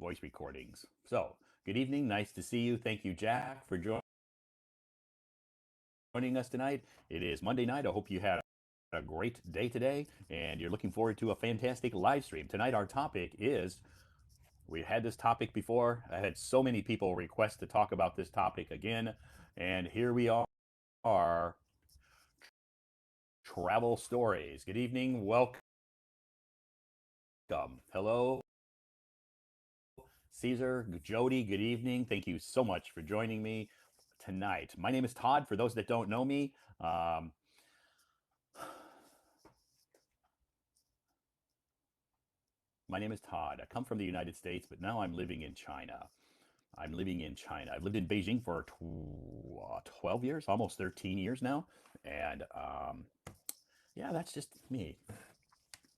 voice recordings. So, good evening. Nice to see you. Thank you, Jack, for joining us tonight. It is Monday night. I hope you had a great day today and you're looking forward to a fantastic live stream. Tonight, our topic is we had this topic before. I had so many people request to talk about this topic again. And here we are, travel stories. Good evening. Welcome. Hello, Caesar, Jody, good evening. Thank you so much for joining me tonight. My name is Todd. For those that don't know me, my name is Todd. I come from the United States, but now I'm living in China. I'm living in China. I've lived in Beijing for 12 years, almost 13 years now. And yeah, that's just me.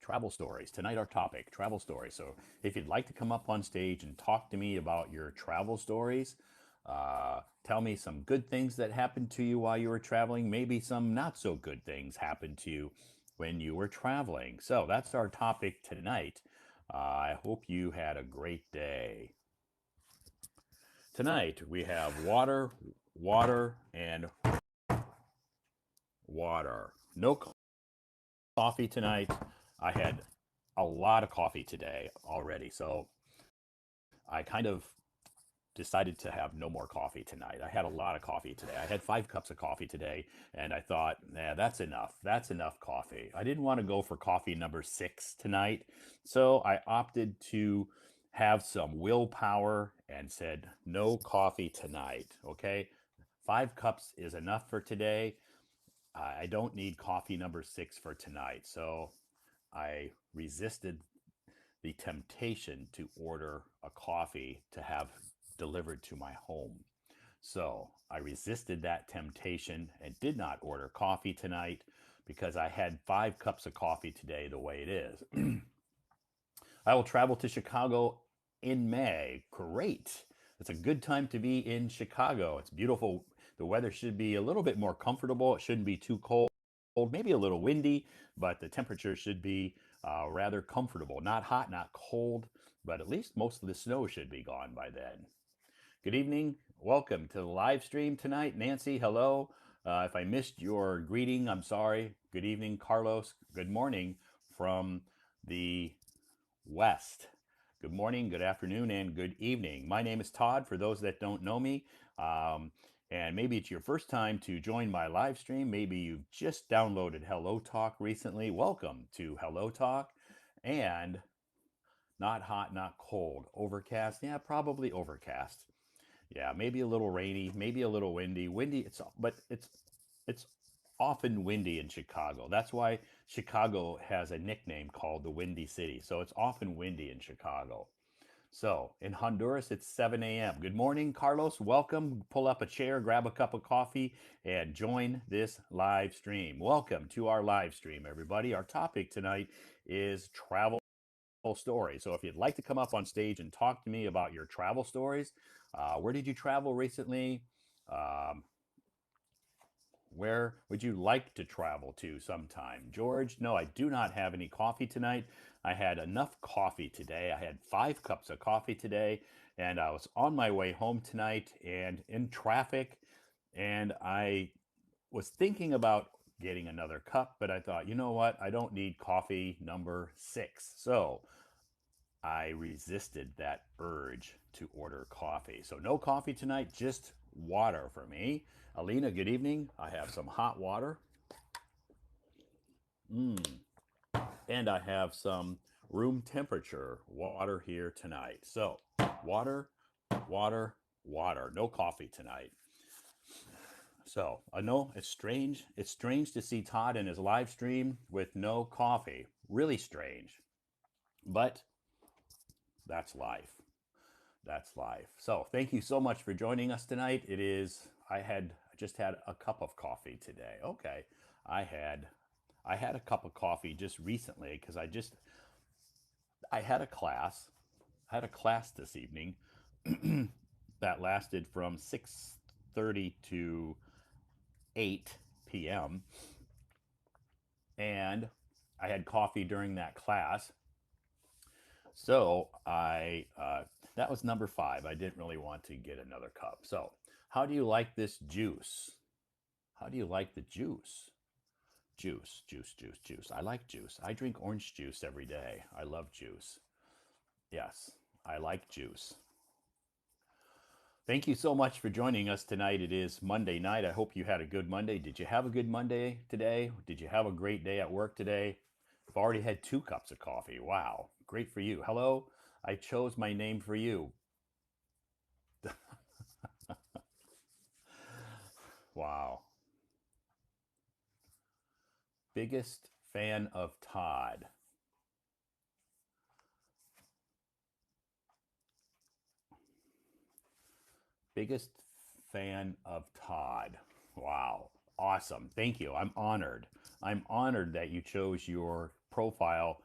Travel stories. Tonight, our topic, travel stories. So if you'd like to come up on stage and talk to me about your travel stories, tell me some good things that happened to you while you were traveling, maybe some not so good things happened to you when you were traveling. So that's our topic tonight. I hope you had a great day. Tonight, we have water, water, and water. No coffee tonight. I had a lot of coffee today already, so I kind of decided to have no more coffee tonight. I had a lot of coffee today. I had 5 cups of coffee today, and I thought, nah, that's enough. That's enough coffee. I didn't want to go for coffee number 6 tonight, so I opted to have some willpower and said, no coffee tonight, okay? 5 cups is enough for today. I don't need coffee number 6 for tonight, so I resisted the temptation to order a coffee to have delivered to my home. So I resisted that temptation and did not order coffee tonight because I had 5 cups of coffee today the way it is. I will travel to Chicago in May. Great. It's a good time to be in Chicago. It's beautiful. The weather should be a little bit more comfortable. It shouldn't be too cold, maybe a little windy, but the temperature should be rather comfortable. Not hot, not cold, but at least most of the snow should be gone by then. Good evening. Welcome to the live stream tonight. Nancy, hello. If I missed your greeting, I'm sorry. Good evening, Carlos. Good morning from the West. Good morning, good afternoon, and good evening. My name is Todd, for those that don't know me. And maybe it's your first time to join my live stream. Maybe you've just downloaded Hello Talk recently. Welcome to Hello Talk. And not hot, not cold. Overcast? Yeah, probably overcast. Yeah, maybe a little rainy, maybe a little windy. Windy, it's often windy in Chicago. That's why Chicago has a nickname called the Windy City. So it's often windy in Chicago. So in Honduras, it's 7 a.m. Good morning, Carlos. Welcome. Pull up a chair, grab a cup of coffee, and join this live stream. Welcome to our live stream, everybody. Our topic tonight is travel stories. So if you'd like to come up on stage and talk to me about your travel stories, where did you travel recently? Um, where would you like to travel to sometime? George, no, I do not have any coffee tonight. I had enough coffee today. I had 5 cups of coffee today, and I was on my way home tonight and in traffic, and I was thinking about getting another cup, but I thought, you know what? I don't need coffee number 6. So I resisted that urge to order coffee. So no coffee tonight, just water for me. Alina, good evening. I have some hot water. And I have some room temperature water here tonight. So water, water, water. No coffee tonight. So I know it's strange. It's strange to see Todd in his live stream with no coffee. Really strange. But that's life. That's life. So thank you so much for joining us tonight. I just had a cup of coffee today. Okay. I had I had a cup of coffee just recently because I had a class. I had a class this evening that lasted from 6:30 to 8 p.m. and I had coffee during that class. So That was number 5. I didn't really want to get another cup. So, how do you like this juice? How do you like the juice? Juice, juice, juice, juice. I like juice. I drink orange juice every day. I love juice. Yes, I like juice. Thank you so much for joining us tonight. It is Monday night. I hope you had a good Monday. Did you have a good Monday today? Did you have a great day at work today? I've already had 2 cups of coffee. Wow, great for you. Hello, I chose my name for you. Wow. Biggest fan of Todd. Biggest fan of Todd. Wow. Awesome. Thank you. I'm honored. I'm honored that you chose your profile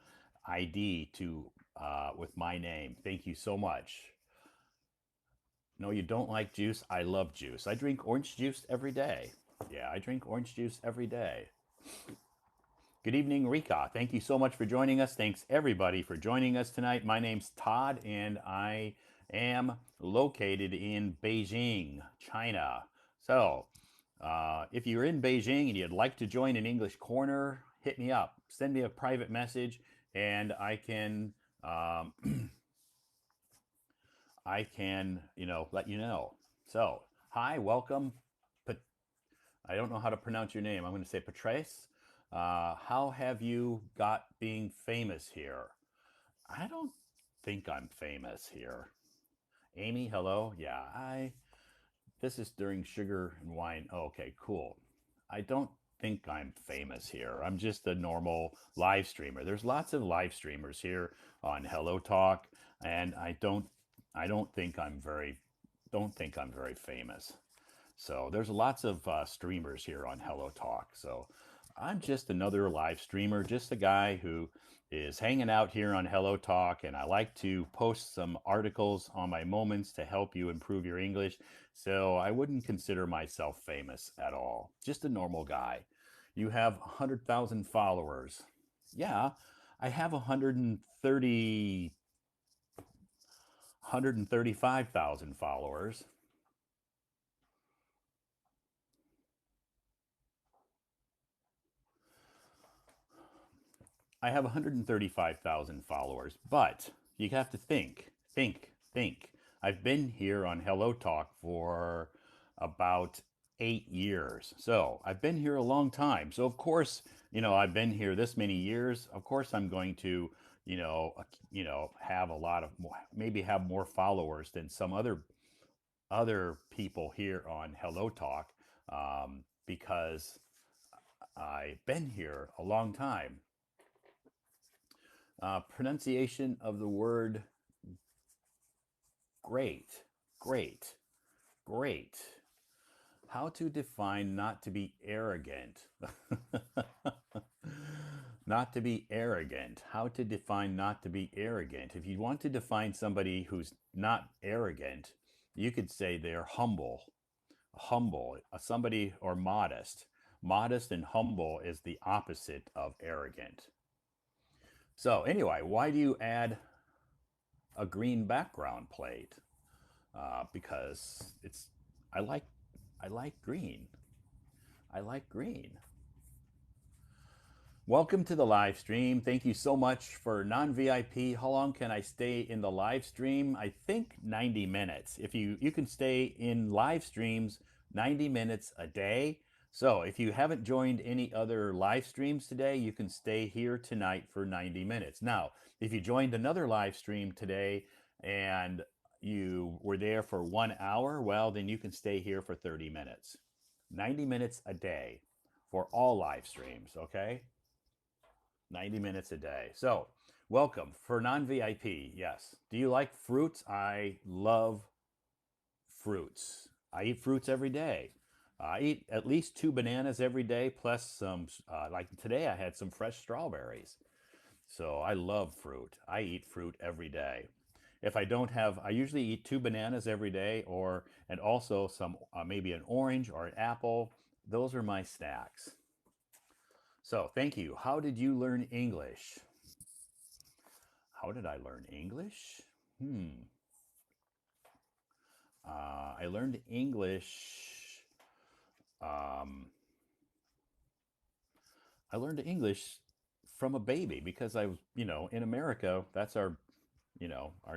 ID to with my name. Thank you so much. No, you don't like juice. I love juice. I drink orange juice every day. Yeah, I drink orange juice every day. Good evening, Rika. Thank you so much for joining us. Thanks everybody for joining us tonight. My name's Todd and I am located in Beijing, China. So, if you're in Beijing and you'd like to join an English corner, hit me up. Send me a private message and I can I can, let you know. So, hi, welcome. I don't know how to pronounce your name. I'm going to say Patrice. How have you got being famous here? I don't think I'm famous here. Amy, hello. Yeah, this is during sugar and wine. Oh, okay, cool. I don't think I'm famous here. I'm just a normal live streamer. There's lots of live streamers here on Hello Talk, and I don't think I'm very famous. So there's lots of streamers here on Hello Talk. So I'm just another live streamer, just a guy who is hanging out here on Hello Talk, and I like to post some articles on my moments to help you improve your English. So I wouldn't consider myself famous at all. Just a normal guy. You have 100,000 followers. Yeah, I have 135,000 followers. I have 135,000 followers, but you have to think. I've been here on Hello Talk for about 8 years. So I've been here a long time. So, of course, I've been here this many years. Of course, I'm going to, have a lot of more, maybe have more followers than some other people here on Hello Talk because I've been here a long time. Pronunciation of the word great, great, great. How to define not to be arrogant? Not to be arrogant. How to define not to be arrogant? If you want to define somebody who's not arrogant, you could say they're humble. Humble, somebody, or modest. Modest and humble is the opposite of arrogant. So, anyway, why do you add a green background plate? Because I like I like green. I like green. Welcome to the live stream. Thank you so much for non-VIP. How long can I stay in the live stream? I think 90 minutes. If you can stay in live streams 90 minutes a day. So if you haven't joined any other live streams today, you can stay here tonight for 90 minutes. Now, if you joined another live stream today and you were there for 1 hour, well, then you can stay here for 30 minutes. 90 minutes a day for all live streams, okay? 90 minutes a day. So, welcome. For non VIP, yes. Do you like fruits? I love fruits. I eat fruits every day. I eat at least 2 bananas every day, plus some, like today, I had some fresh strawberries. So, I love fruit. I eat fruit every day. If I don't have, I usually eat 2 bananas every day, and also some, maybe an orange or an apple. Those are my snacks. So, thank you. How did you learn English? How did I learn English? Hmm. I learned English. Um, I learned English from a baby because I was, in America, that's our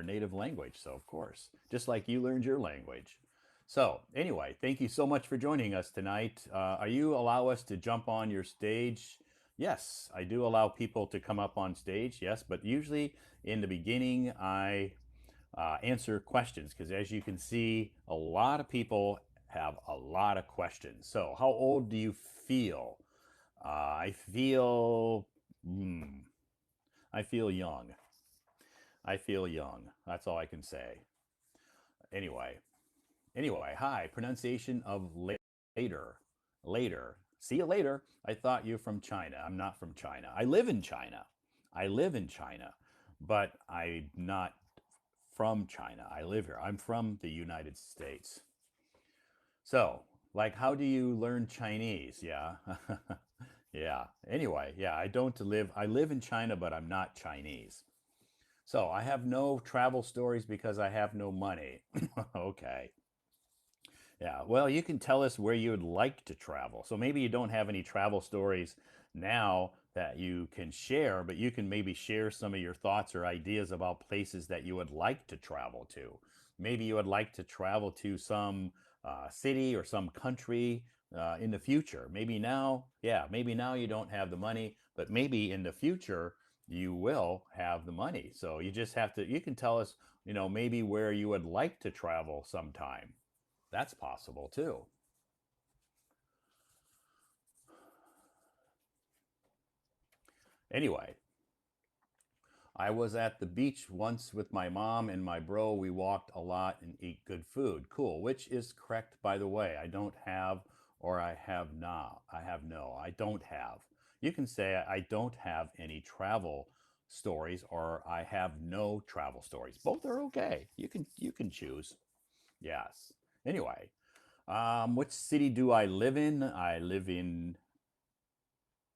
native language. So, of course, just like you learned your language. So, anyway, thank you so much for joining us tonight. Are you allow us to jump on your stage? Yes, I do allow people to come up on stage. Yes, but usually in the beginning, I answer questions because, as you can see, a lot of people have a lot of questions. So, how old do you feel? I feel, mm, I feel young. I feel young. That's all I can say. Anyway, hi. Pronunciation of later. Later. See you later. I thought you from China. I'm not from China. I live in China. I live in China, but I'm not from China. I live here. I'm from the United States. So, like, how do you learn Chinese? Yeah. Yeah. Anyway, yeah, I live in China, but I'm not Chinese. So I have no travel stories because I have no money. Okay. Yeah. Well, you can tell us where you would like to travel. So maybe you don't have any travel stories now that you can share, but you can maybe share some of your thoughts or ideas about places that you would like to travel to. Maybe you would like to travel to some city or some country in the future. Maybe now, yeah, maybe now you don't have the money, but maybe in the future you will have the money. So you just have to, you can tell us, maybe where you would like to travel sometime. That's possible too. Anyway, I was at the beach once with my mom and my bro. We walked a lot and eat good food. Cool. Which is correct, by the way. I don't have or I have not. I have no. I don't have. You can say I don't have any travel stories or I have no travel stories. Both are okay. You can choose. Yes. Anyway, which city do I live in? I live in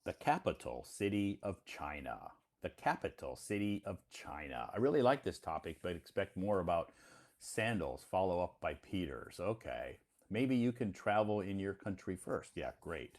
the capital city of China. The capital city of China. I really like this topic, but expect more about sandals. Follow up by Peters. Okay. Maybe you can travel in your country first. Yeah, great.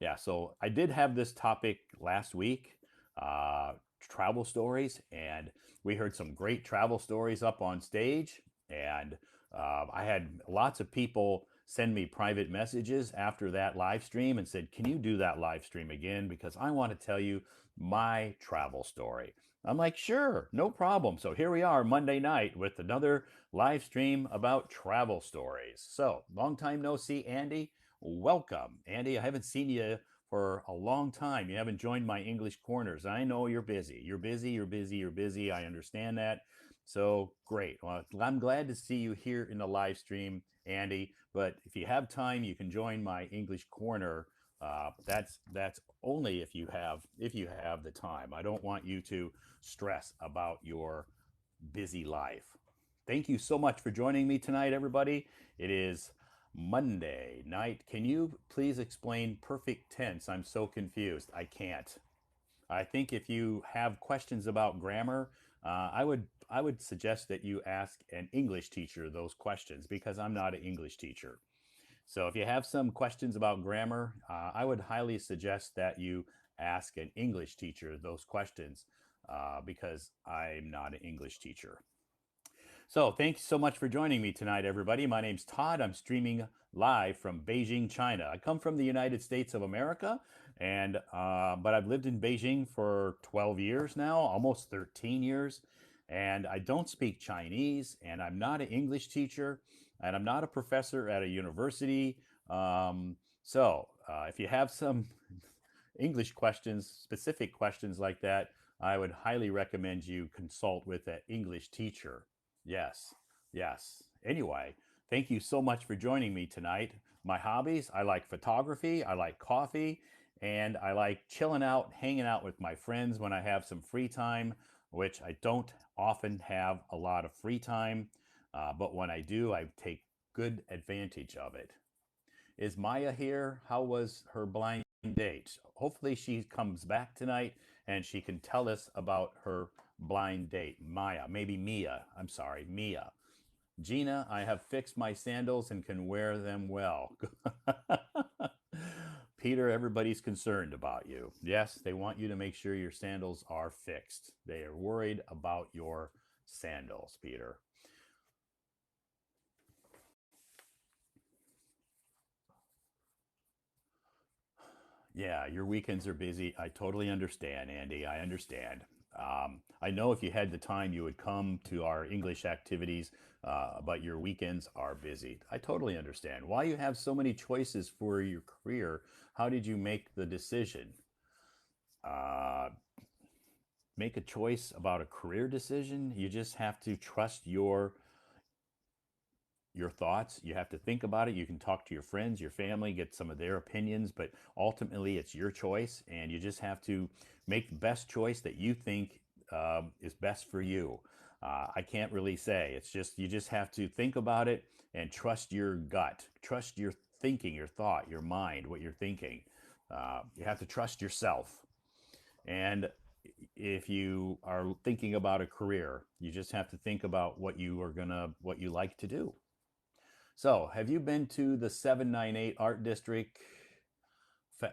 Yeah, so I did have this topic last week, uh, travel stories, and we heard some great travel stories up on stage. And I had lots of people send me private messages after that live stream and said, "Can you do that live stream again? Because I want to tell you my travel story." I'm like, "Sure, no problem." So here we are Monday night with another live stream about travel stories. So, long time no see, Andy. Welcome. Andy, I haven't seen you for a long time. You haven't joined my English corners. I know you're busy. You're busy, you're busy, you're busy. I understand that. So great. Well, I'm glad to see you here in the live stream, Andy. But if you have time, you can join my English corner. That's only if you have the time. I don't want you to stress about your busy life. Thank you so much for joining me tonight, everybody. It is Monday night. Can you please explain perfect tense? I'm so confused. I can't. I think if you have questions about grammar, I would suggest that you ask an English teacher those questions because I'm not an English teacher. So if you have some questions about grammar, I would highly suggest that you ask an English teacher those questions because I'm not an English teacher. So, thanks so much for joining me tonight, everybody. My name's Todd. I'm streaming live from Beijing, China. I come from the United States of America, and but I've lived in Beijing for 12 years now, almost 13 years, and I don't speak Chinese, and I'm not an English teacher, and I'm not a professor at a university. If you have some English questions, specific questions like that, I would highly recommend you consult with an English teacher. Yes, yes. Anyway, thank you so much for joining me tonight. My hobbies, I like photography, I like coffee, and I like chilling out, hanging out with my friends when I have some free time, which I don't often have a lot of free time, but when I do, I take good advantage of it. Is Maya here? How was her blind date? Hopefully, she comes back tonight and she can tell us about her blind date. Maya, maybe Mia. I'm sorry, Mia. Gina, I have fixed my sandals and can wear them well. Peter, everybody's concerned about you. Yes, they want you to make sure your sandals are fixed. They are worried about your sandals, Peter. Yeah, your weekends are busy. I totally understand, Andy. I understand. I know if you had the time, you would come to our English activities, but your weekends are busy. I totally understand. Why you have so many choices for your career? How did you make the decision? Uh, make a choice about a career decision? You just have to trust your thoughts. You have to think about it. You can talk to your friends, your family, get some of their opinions, but ultimately it's your choice, and you just have to make the best choice that you think is best for you. I can't really say. It's just you just have to think about it and trust your gut, trust your thinking, your thought, your mind, what you're thinking. You have to trust yourself. And if you are thinking about a career, you just have to think about what you like to do. So, have you been to the 798 Art District?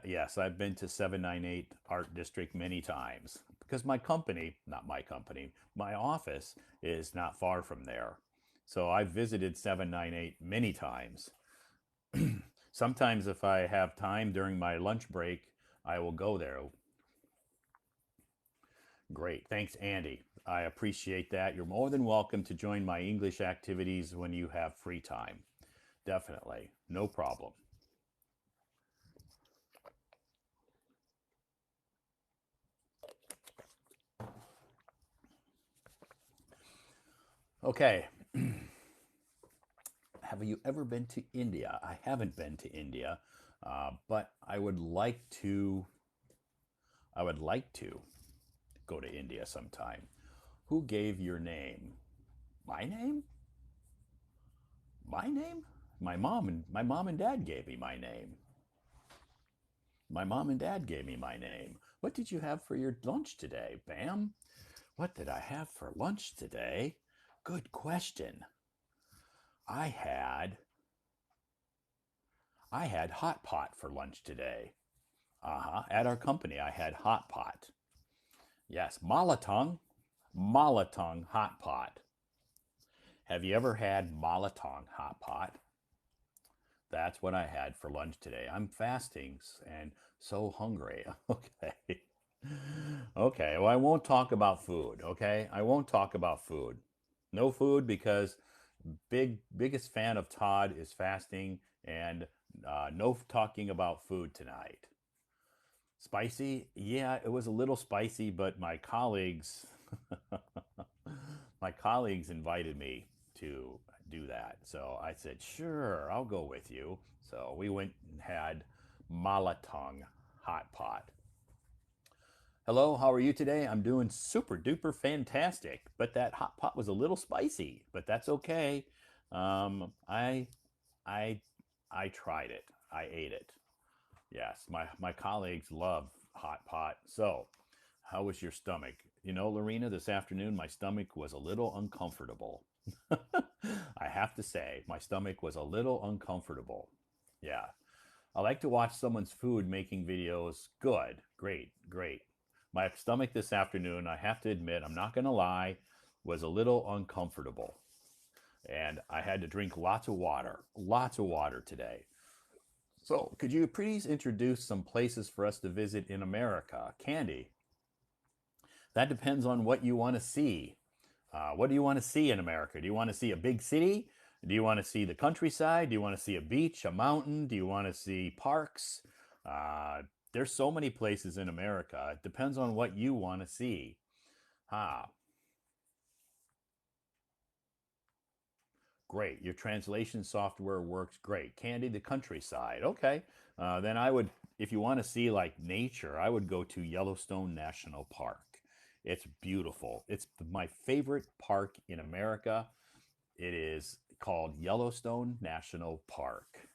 Yes, I've been to 798 Art District many times because my company, not my company, my office is not far from there. So, I've visited 798 many times. Sometimes, if I have time during my lunch break, I will go there. Great. Thanks, Andy. I appreciate that. You're more than welcome to join my English activities when you have free time. Definitely. No problem. Okay. Have you ever been to India? I haven't been to India, but I would like to. I would like to go to India sometime. Who gave your name? My name? My name? My mom and dad gave me my name. My mom and dad gave me my name. What did you have for your lunch today, Bam? What did I have for lunch today? Good question. I had I had hot pot for lunch today. Uh-huh. At our company, I had hot pot. Yes, Malatong hot pot. Have you ever had Malatong hot pot? That's what I had for lunch today. I'm fasting and so hungry. Okay. Okay, well, I won't talk about food, okay? I won't talk about food. No food because biggest fan of Todd is fasting and no talking about food tonight. Spicy? Yeah, it was a little spicy, but my colleagues invited me to do that. So I said, "Sure, I'll go with you." So we went and had Malatong hot pot. Hello, how are you today? I'm doing super duper fantastic, but that hot pot was a little spicy, but that's okay. Um, I I I tried it. I ate it. Yes, my colleagues love hot pot. So, how was your stomach? You know, Lorena, this afternoon my stomach was a little uncomfortable. I have to say, my stomach was a little uncomfortable. Yeah. I like to watch someone's food making videos. Good. Great. Great. My stomach this afternoon, I have to admit, I'm not going to lie, was a little uncomfortable. And I had to drink lots of water today. So, could you please introduce some places for us to visit in America? Candy, that depends on what you want to see. What do you want to see in America? Do you want to see a big city? Do you want to see the countryside? Do you want to see a beach, a mountain? Do you want to see parks? Uh, there's so many places in America. It depends on what you want to see. Ah, great. Your translation software works great. Candy, the countryside. Okay. Then I would, if you want to see like nature, I would go to Yellowstone National Park. It's beautiful. It's my favorite park in America. It is called Yellowstone National Park.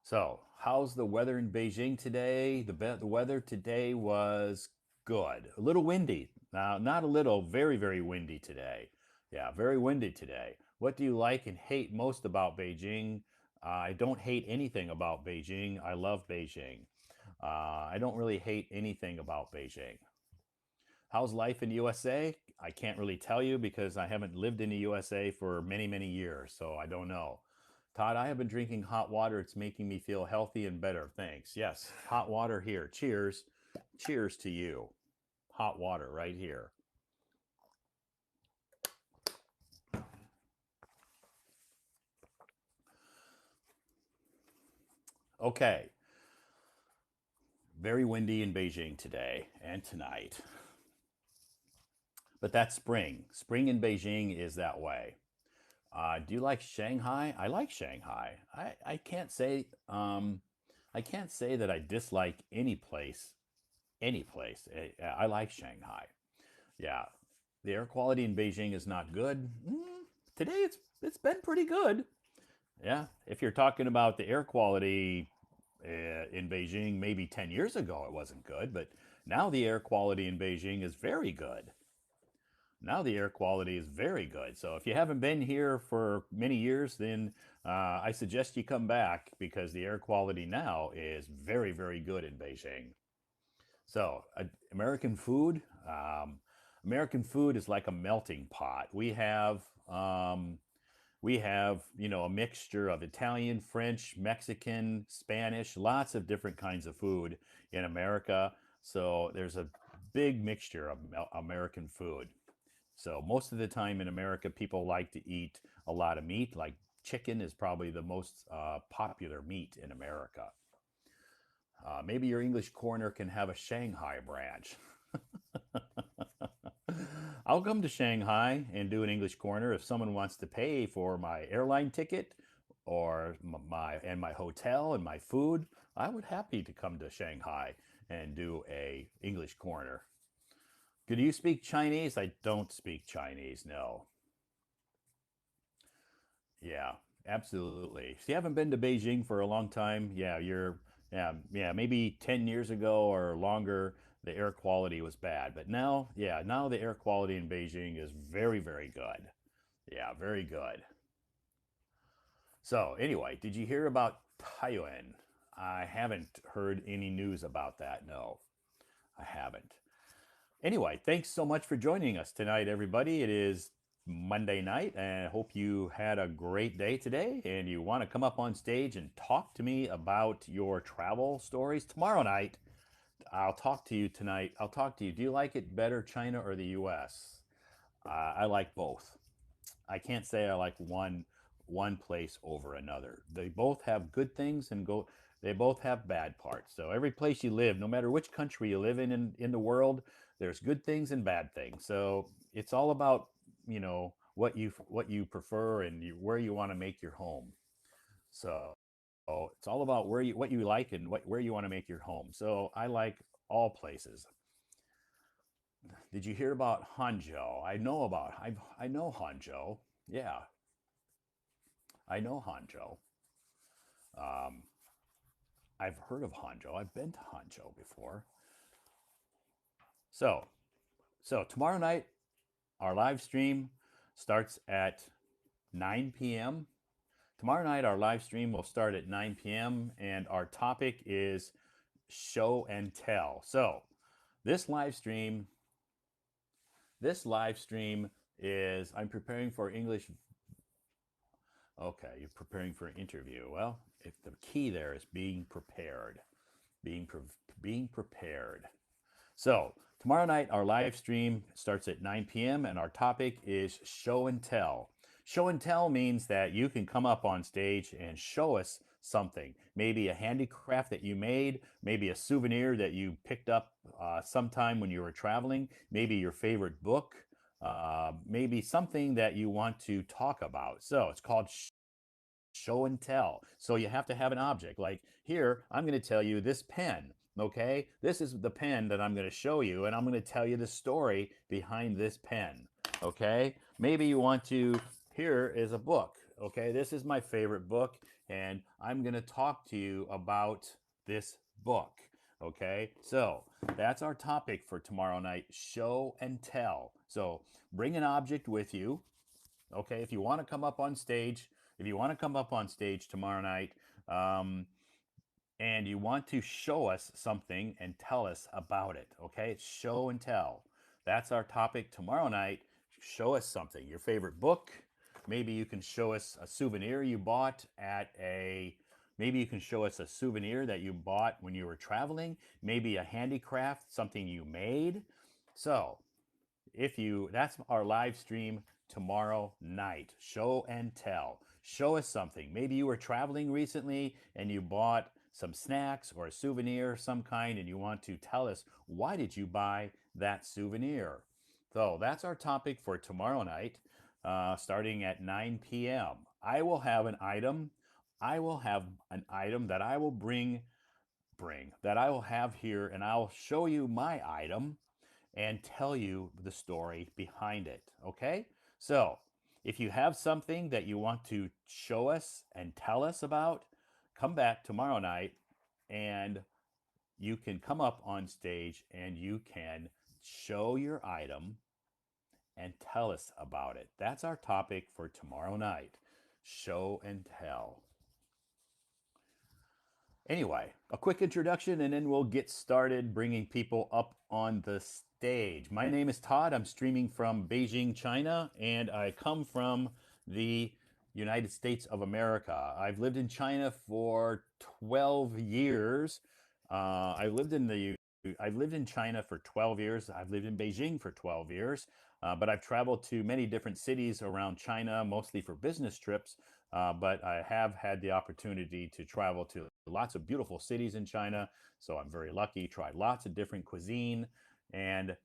So, how's the weather in Beijing today? The weather today was good. A little windy. Now, not a little, very, very windy today. Yeah, very windy today. What do you like and hate most about Beijing? I don't hate anything about Beijing. I love Beijing. I don't really hate anything about Beijing. How's life in the USA? I can't really tell you because I haven't lived in the USA for many, many years, so I don't know. Todd, I have been drinking hot water. It's making me feel healthy and better. Thanks. Yes, hot water here. Cheers. Cheers to you. Hot water right here. Okay, very windy in Beijing today and tonight. But that's spring. Spring in Beijing is that way. Do you like Shanghai? I like Shanghai. I can't say I can't say that I dislike any place. Any place. I like Shanghai. Yeah, the air quality in Beijing is not good. Today it's been pretty good. Yeah, if you're talking about the air quality in Beijing, maybe 10 years ago it wasn't good, but now the air quality in Beijing is very good. Now the air quality is very good. So if you haven't been here for many years, then I suggest you come back because the air quality now is very, very good in Beijing. So American food, American food is like a melting pot. We have a mixture of Italian, French, Mexican, Spanish, lots of different kinds of food in America. So there's a big mixture of American food. So most of the time in America, people like to eat a lot of meat. Like chicken is probably the most popular meat in America. Maybe your English corner can have a Shanghai branch. I'll come to Shanghai and do an English corner if someone wants to pay for my airline ticket or my hotel and my food. I would happy to come to Shanghai and do a English corner. Do you speak Chinese? I don't speak Chinese. No. Yeah, absolutely. If you haven't been to Beijing for a long time, yeah, maybe 10 years ago or longer, the air quality was bad. But now, yeah, now the air quality in Beijing is very, very good. Yeah, very good. So, anyway, did you hear about Taiwan? I haven't heard any news about that. No, I haven't. Anyway, thanks so much for joining us tonight, everybody. It is Monday night, and I hope you had a great day today and you want to come up on stage and talk to me about your travel stories. Tomorrow night, I'll talk to you tonight. I'll talk to you. Do you like it better, China or the US? I like both. I can't say I like one place over another. They both have good things and go they both have bad parts. So every place you live, no matter which country you live in the world, there's good things and bad things. So it's all about, what you prefer and where you want to make your home. So it's all about what you like and where you want to make your home. So I like all places. Did you hear about Hanzhou? I know Hanzhou. Yeah, I know Hanzhou. Um, I've heard of Hanzhou. I've been to Hanzhou before. So, so tomorrow night our live stream starts at 9 p.m. Tomorrow night our live stream will start at 9 p.m. and our topic is show and tell. So, this live stream this live stream is I'm preparing for English. Okay, you're preparing for an interview. Well, if the key there is being prepared, being being prepared. So tomorrow night our live stream starts at 9 p.m. and our topic is show and tell. Show and tell means that you can come up on stage and show us something. Maybe a handicraft that you made, maybe a souvenir that you picked up sometime when you were traveling, maybe your favorite book, maybe something that you want to talk about. So it's called show and tell. So you have to have an object. Like here, I'm going to tell you this pen. Okay, this is the pen that I'm going to show you, and I'm going to tell you the story behind this pen. Okay, maybe you want to. Here is a book. Okay, this is my favorite book, and I'm going to talk to you about this book. Okay, so that's our topic for tomorrow night, show and tell. So bring an object with you. Okay, if you want to come up on stage, if you want to come up on stage tomorrow night, um, and you want to show us something and tell us about it, okay? It's show and tell. That's our topic tomorrow night. Show us something, your favorite book. Maybe you can show us a souvenir you bought at a maybe you can show us a souvenir that you bought when you were traveling, maybe a handicraft, something you made. So, if you that's our live stream tomorrow night, show and tell. Show us something. Maybe you were traveling recently and you bought some snacks or a souvenir of some kind, and you want to tell us, why did you buy that souvenir? So that's our topic for tomorrow night, starting at 9 p.m. I will have an item that I will bring that I will have here, and I'll show you my item and tell you the story behind it. Okay? So, if you have something that you want to show us and tell us about, come back tomorrow night and you can come up on stage and you can show your item and tell us about it. That's our topic for tomorrow night, show and tell. Anyway, a quick introduction and then we'll get started bringing people up on the stage. My name is Todd. I'm streaming from Beijing, China, and I come from the United States of America. I've lived in China for 12 years. Uh, I lived in the I've lived in China for 12 years. I've lived in Beijing for 12 years, but I've traveled to many different cities around China, mostly for business trips. But I have had the opportunity to travel to lots of beautiful cities in China. So I'm very lucky, tried lots of different cuisine. And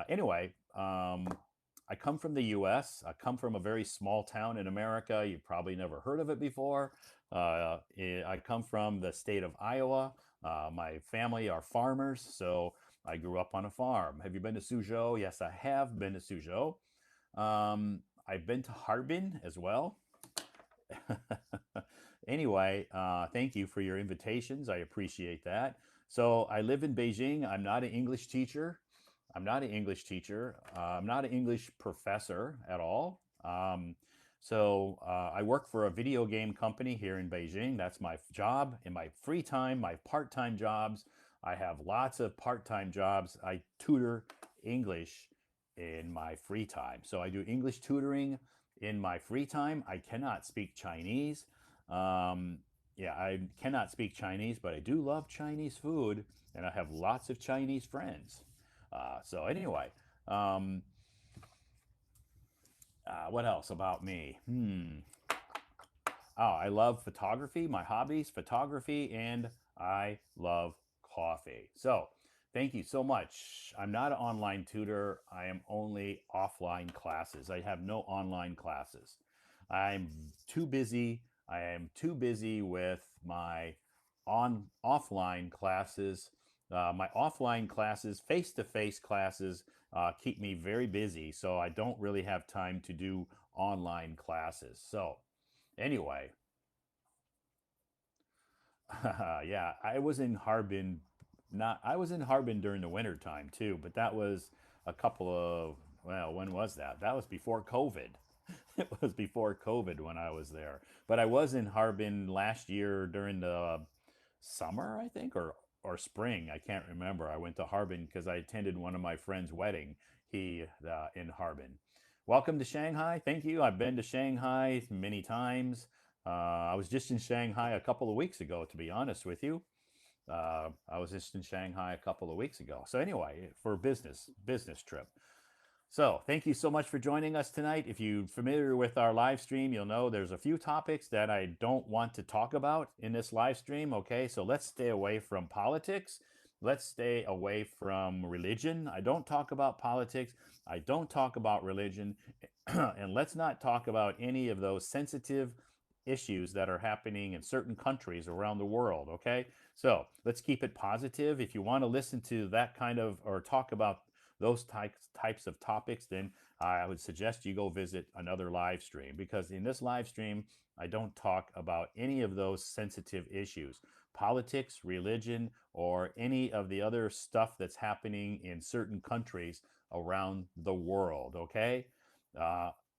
anyway, I come from the US. I come from a very small town in America. You've probably never heard of it before. I come from the state of Iowa. My family are farmers, so I grew up on a farm. Have you been to Suzhou? Yes, I have been to Suzhou. I've been to Harbin as well. Anyway, thank you for your invitations. I appreciate that. So I live in Beijing. I'm not an English teacher. I'm not an English teacher. I'm not an English professor at all. I work for a video game company here in Beijing. That's my job. In my free time, my part time jobs, I have lots of part time jobs. I tutor English in my free time. So I do English tutoring in my free time. I cannot speak Chinese. Um, yeah, I cannot speak Chinese, but I do love Chinese food, and I have lots of Chinese friends. Anyway, um, what else about me? Oh, I love photography. My hobbies, photography, and I love coffee. So, thank you so much. I'm not an online tutor. I am only offline classes. I have no online classes. I'm too busy. I am too busy with my on offline classes. My offline classes, face-to-face classes, keep me very busy. So I don't really have time to do online classes. So anyway, yeah, I was in Harbin. Not I was in Harbin during the winter time too, but that was a couple of well, when was that? That was before COVID. It was before COVID when I was there. But I was in Harbin last year during the summer, I think, or spring. I can't remember. I went to Harbin because I attended one of my friend's wedding. He in Harbin. Welcome to Shanghai. Thank you. I've been to Shanghai many times. I was just in Shanghai a couple of weeks ago, to be honest with you. I was just in Shanghai a couple of weeks ago. So anyway, for business trip. So, thank you so much for joining us tonight. If you're familiar with our live stream, you'll know there's a few topics that I don't want to talk about in this live stream. Okay, so let's stay away from politics. Let's stay away from religion. I don't talk about politics. I don't talk about religion. And let's not talk about any of those sensitive issues that are happening in certain countries around the world. Okay, so let's keep it positive. If you want to listen to that kind of or talk about those types of topics, then I would suggest you go visit another live stream because in this live stream, I don't talk about any of those sensitive issues, politics, religion, or any of the other stuff that's happening in certain countries around the world. Okay.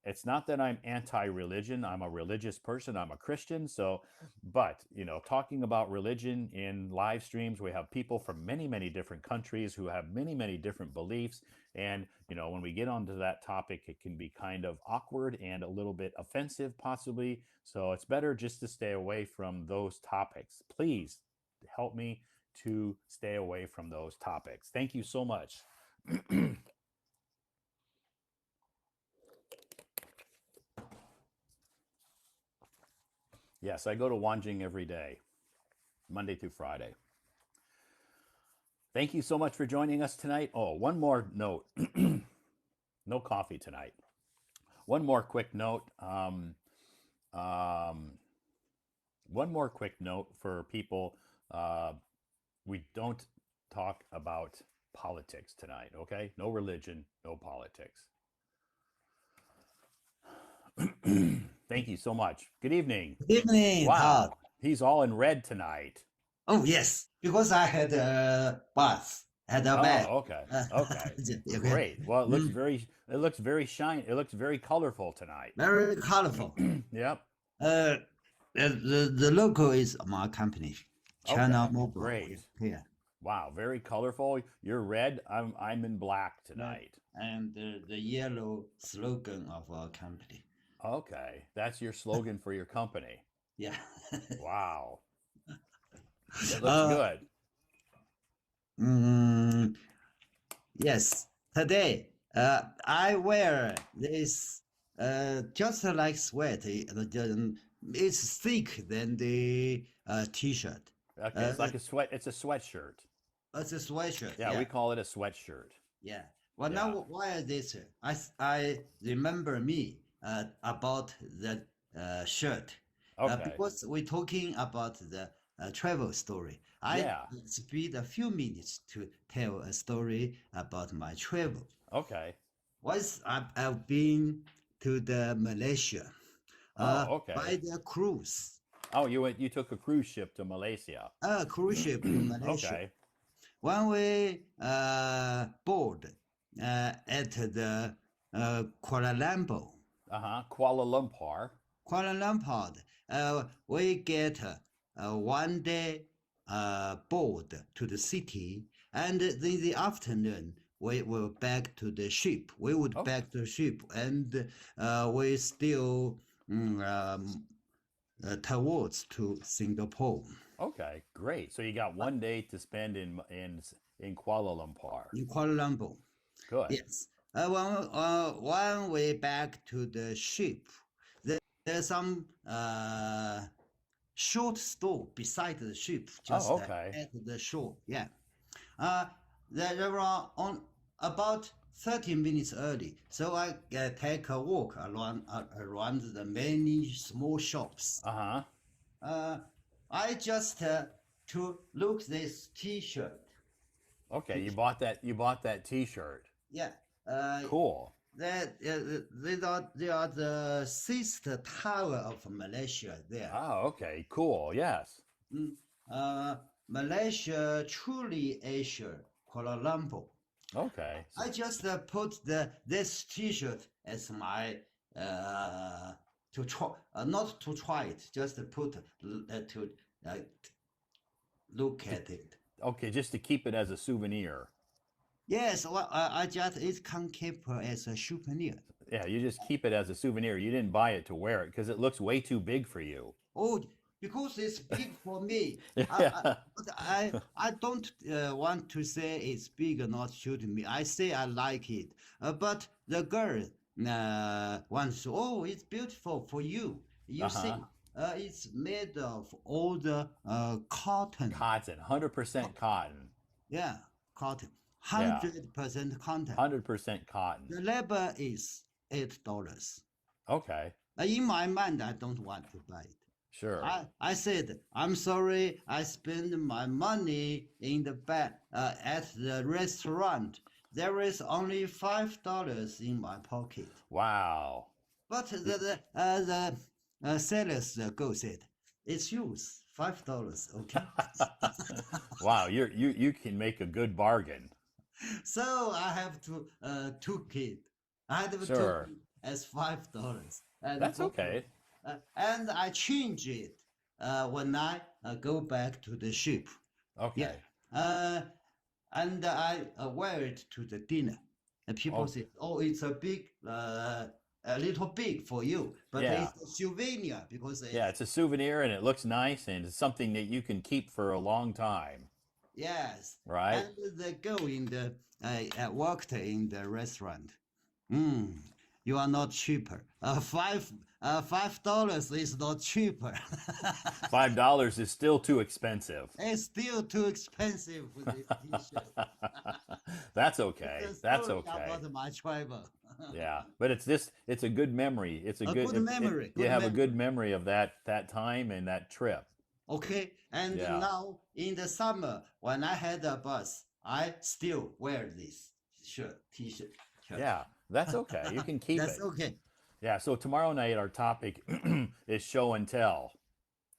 it's not that I'm anti-religion. I'm a religious person. I'm a Christian. So, but talking about religion in live streams, we have people from many, many different countries who have many, many different beliefs. And when we get onto that topic, it can be kind of awkward and a little bit offensive, possibly. So it's better just to stay away from those topics. Please help me to stay away from those topics. Thank you so much. Yes, I go to Wanjing every day, Monday through Friday. Thank you so much for joining us tonight. Oh, one more note. No coffee tonight. One more quick note. Um, One more quick note for people. We don't talk about politics tonight, okay? No religion, no politics. Thank you so much. Good evening. Good evening, Todd. Wow, he's all in red tonight. Oh, yes, because I had a bath, had a bath. Oh, okay. Okay. Okay. Great. Well, Mm, it looks very shiny. It looks very colorful tonight. very colorful. Yep. Uh, the logo is my company, China Okay. Mobile. Great. Here. Wow, very colorful. You're red. I'm in black tonight. And the yellow slogan of our company. Okay. That's your slogan for your company. Yeah. Wow. It looks Uh, good. mm, yes. Today, I wear this just like sweat. It's thick than the t-shirt. Okay, it's like a sweat. It's a sweatshirt. It's a sweatshirt. Yeah, Yeah. we call it a sweatshirt. Yeah. Well, Yeah. now why is this? I remember me about the shirt Okay. because we're talking about the travel story. I Yeah. spend a few minutes to tell a story about my travel. Okay. Once I've been to the Malaysia Oh, okay. by the cruise. Oh, you took a cruise ship to Malaysia. Cruise ship in Malaysia. Okay. When we board at the Kuala Lumpur, Kuala Lumpur. Kuala Lumpur, we get 1 day board to the city, and in the afternoon we will back to the ship. We would Okay. back to the ship, and we still towards to Singapore. Okay, great. So you got 1 day to spend in Kuala Lumpur. In Kuala Lumpur. Good. Yes. When we back to the ship, there's some short store beside the ship, just okay. at the shore. Yeah. There are on about 30 minutes early, so I take a walk around the many small shops. I just to look this T-shirt. Okay, you bought that T-shirt. Yeah. Cool. They are the sister tower of Malaysia there. Oh, okay, cool. Yes. Malaysia, truly Asia, Kuala Lumpur. Okay. I just put this T-shirt as my to try, not to try it, just to put to look at it. Okay, just to keep it as a souvenir. Yes, well, I just it can keep as a souvenir. Yeah, you just keep it as a souvenir. You didn't buy it to wear it because it looks way too big for you. Oh, because it's big for me. Yeah. I don't want to say it's big or not suiting me. I say I like it. But the girl wants, oh, it's beautiful for you. You see, it's made of all the cotton. Cotton, 100% cotton. Yeah, cotton. 100% cotton. 100% cotton. The labor is $8. Okay. In my mind, I don't want to buy it. Sure. I said, I'm sorry, I spend my money in the at the restaurant. There is only $5 in my pocket. Wow. But the sellers go said, it's yours, $5, okay? Wow, you can make a good bargain. So I have to took it. I had to Sure. as $5 and That's book okay. and I change it when I go back to the ship. Yeah. Okay. Uh, and I wear it to the dinner. And people Oh, say, "Oh, it's a little big for you, but yeah. it's a souvenir because Yeah, it's it's a souvenir and it looks nice and it's something that you can keep for a long time, yes." right? And the girl in the worked in the restaurant. Mm, you are not cheaper. $5 is not cheaper. $5 is still too expensive. It's still too expensive for this T-shirt. That's It's okay. a That's story okay. about my travel. Yeah, but it's a good memory. It's a A good good memory, you good have a good memory. memory of that time and that trip. Okay, and Yeah. now in the summer when I had a bus, I still wear this T-shirt. Shirt. Yeah, that's okay. You can keep That's it. okay. Yeah, so tomorrow night our topic is show and tell.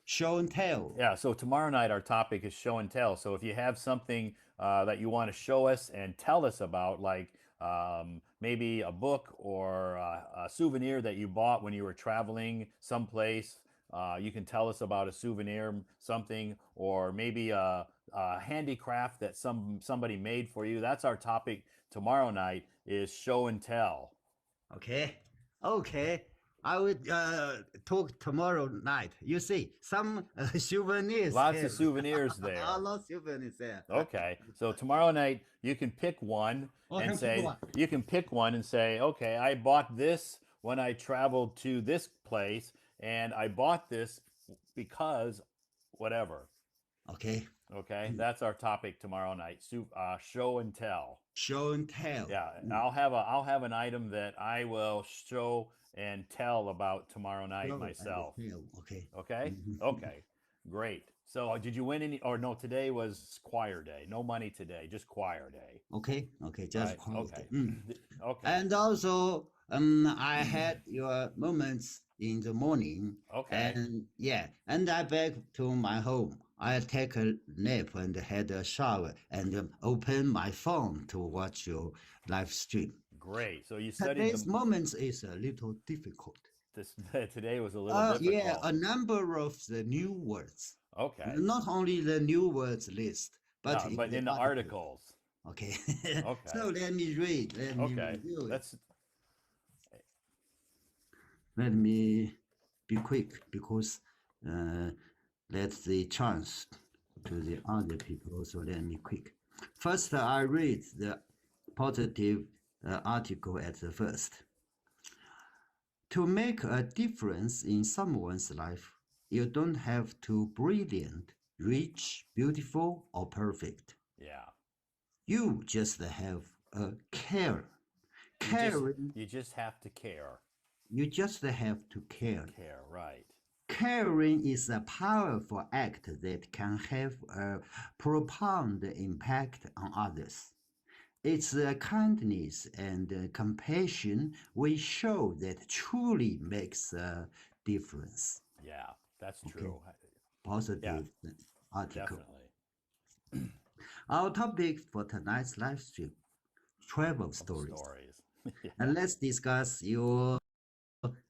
Show and tell. Yeah, so tomorrow night our topic is show and tell. So if you have something that you want to show us and tell us about, like maybe a book or a souvenir that you bought when you were traveling someplace, you can tell us about a souvenir, something, or maybe a handicraft that somebody made for you. That's our topic tomorrow night is show and tell. Okay. Okay. I will talk tomorrow night. You see, some souvenirs Lots of here. souvenirs A there. lot of souvenirs there. Okay. So tomorrow night you can pick one Oh, and can pick say one. you can pick one and say, "Okay, I bought this when I traveled to this place and I bought this because whatever." Okay. Okay? That's our topic tomorrow night. Show and tell. Show and tell. Yeah, Mm. I'll have an item that I will show and tell about tomorrow night Show and myself. tell. Okay. Okay? Mhm. Okay. Great. So did you win any or no, today was choir day. No money today, just choir day. Okay. Okay. Just Right? quiet. Okay. Mm. Okay. And also, I had your moments in the morning, Okay. and yeah, and I back to my home. I take a nap and had a shower and open my phone to watch your live stream. Great. So you studied Today's the moments is a little difficult. this today was a little Yeah, difficult. a number of the new words, Okay. not only the new words list, but No, in but the in the article. articles. Okay, so Okay. let me read. Let me Okay. review it. That's Let me be quick because that's the chance to the other people. So let me quick. First, I read the positive article at the first. To make a difference in someone's life, you don't have to brilliant, rich, beautiful, or perfect. yeah. You just have a care. Caring, You just have to care. you just have to care. Care, right. Caring is a powerful act that can have a profound impact on others. It's the kindness and compassion we show that truly makes a difference. Yeah, that's Okay, true. Yeah, positive article. definitely. Our topic for tonight's live stream, travel Of stories. stories. Yeah. And let's discuss your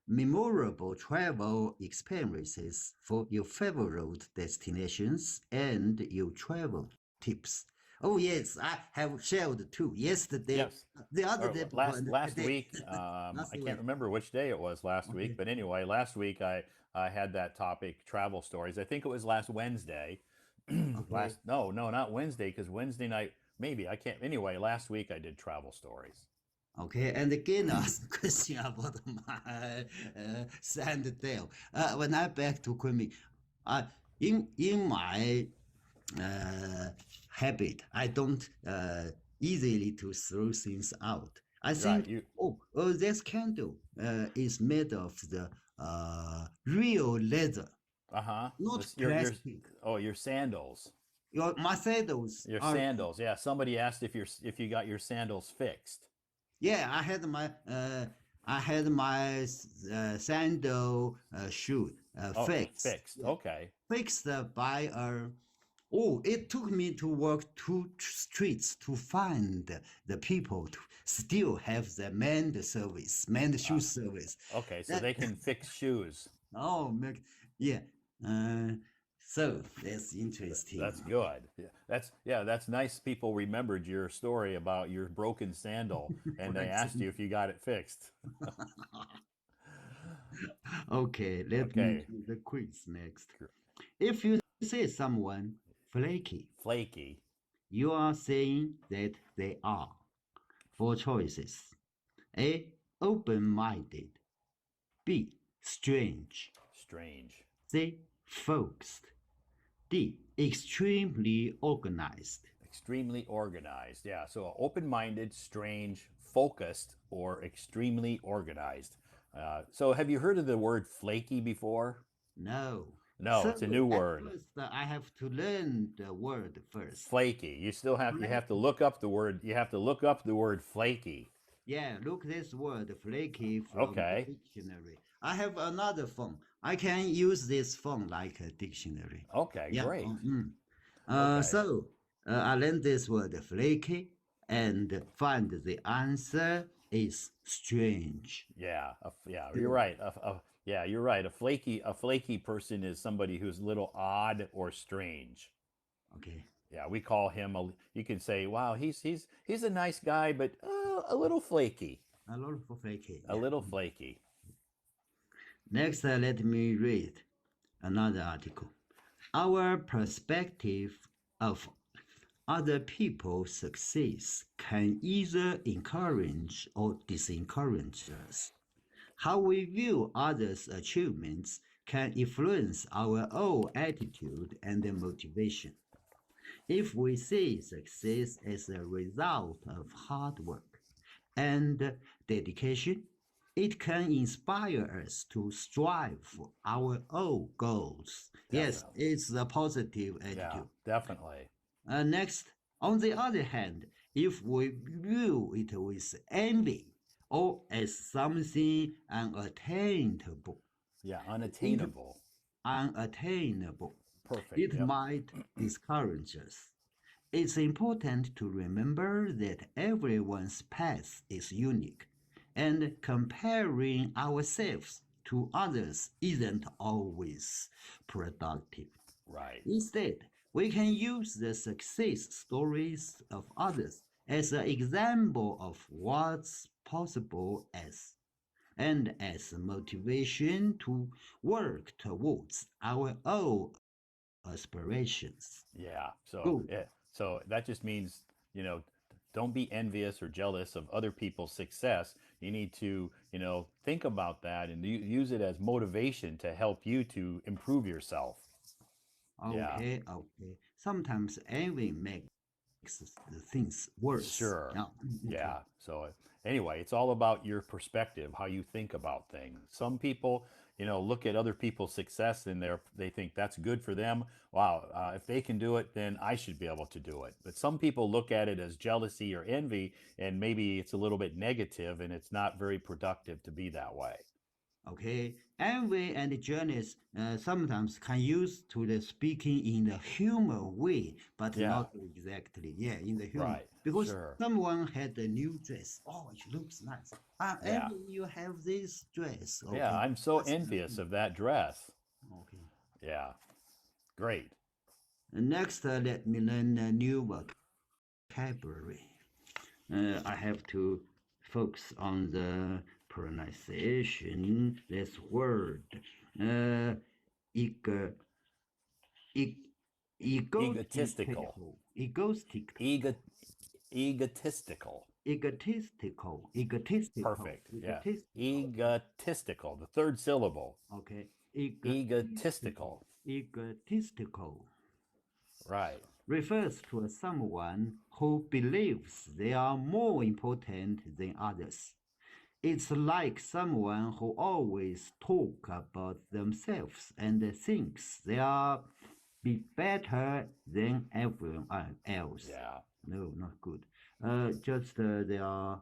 memorable travel experiences for your favorite destinations and your travel tips. Oh yes, I have shared too. Yesterday, Yes. the other Or day before, and last today. week, Last I can't week. remember which day it was last week, Okay. but anyway, last week I had that topic, travel stories. I think it was last Wednesday. Okay. No, not Wednesday, because Wednesday night, maybe I can't. Anyway, last week I did travel stories. Okay. And again, ask a question about my sand tail. When I back to Kunming, uh, in my habit. I don't easily to throw things out. I Right. think, oh, this candle is made of the real leather, Uh-huh. not This plastic. your sandals. My sandals Your are, sandals. Yeah, somebody asked if you got your sandals fixed. yeah, I had my sandal shoe Oh, fixed. fixed. Okay. Fixed by a oh, it took me to walk two streets to find the people to still have the manned service, manned shoe Ah, service. okay, so That they can fix shoes. oh, yeah. Uh, so that's interesting. That's good. Yeah, that's nice. People remembered your story about your broken sandal, and they asked Flexing. you if you got it fixed. Okay, let me Okay, do the quiz next. If you say someone flaky, flaky, you are saying that they are. Four choices. A. Open minded. B. Strange. strange, C. Focused. D. Extremely organized. extremely organized. Yeah, so open-minded, strange, focused, or extremely organized. So have you heard of the word flaky before? No. No, So it's a new at word. first, I have to learn the word first. Flaky. You have to Flaky. look up the word. You have to look up the word flaky. Yeah, look this word flaky from the Okay. dictionary. I have another phone. I can use this phone like a dictionary. Okay, Yeah. great. Okay. So I learned this word flaky and find the answer is strange. Yeah, yeah, you're Good. right. Yeah, you're right. A flaky person is somebody who's a little odd or strange. Okay. Yeah, we call him a. You can say, "Wow, he's a nice guy, but a little flaky, A lot for flaky. a Yeah. little flaky." Next, let me read another article. Our perspective of other people's success can either encourage or disencourage us. How we view others' achievements can influence our own attitude and motivation. If we see success as a result of hard work and dedication, it can inspire us to strive for our own goals. Yes, Definitely. it's a positive Yeah, attitude. definitely. Next, on the other hand, if we view it with envy or as something unattainable, Yeah, it unattainable. unattainable, Perfect. it Yep. might discourage us. It's important to remember that everyone's path is unique, and comparing ourselves to others isn't always productive. Right. Instead, we can use the success stories of others as an example of what's possible and as motivation to work towards our own aspirations. Yeah. So Good. yeah. So that just means, you know, don't be envious or jealous of other people's success. You need to, think about that and use it as motivation to help you to improve yourself. Yeah. Okay, okay. Sometimes envy makes the things worse. Sure. Yeah, okay. Yeah. So anyway, it's all about your perspective, how you think about things. Some people, look at other people's success and they think that's good for them. Wow, if they can do it, then I should be able to do it. But some people look at it as jealousy or envy, and maybe it's a little bit negative, and it's not very productive to be that way. Okay, envy and jealous sometimes can use to the speaking in the humor way, but Yeah. not exactly. Yeah, in the humor. Right. Because Sure. someone had a new dress. Oh, it looks nice. Yeah. Envy, you have this dress. Yeah. Okay, I'm so that's envious of that dress. okay. Yeah. Great. Next, let me learn a new vocabulary. I have to focus on the pronunciation. This word, uh, ego, e- Egotistical. Ego, egotistical. Perfect. Yeah. egotistical. Egotistical. The third syllable. Okay, Egotistical. egotistical Right. refers to someone who believes they are more important than others. It's like someone who always talk about themselves and thinks they are be better than everyone else. Yeah. No, not good. Just they are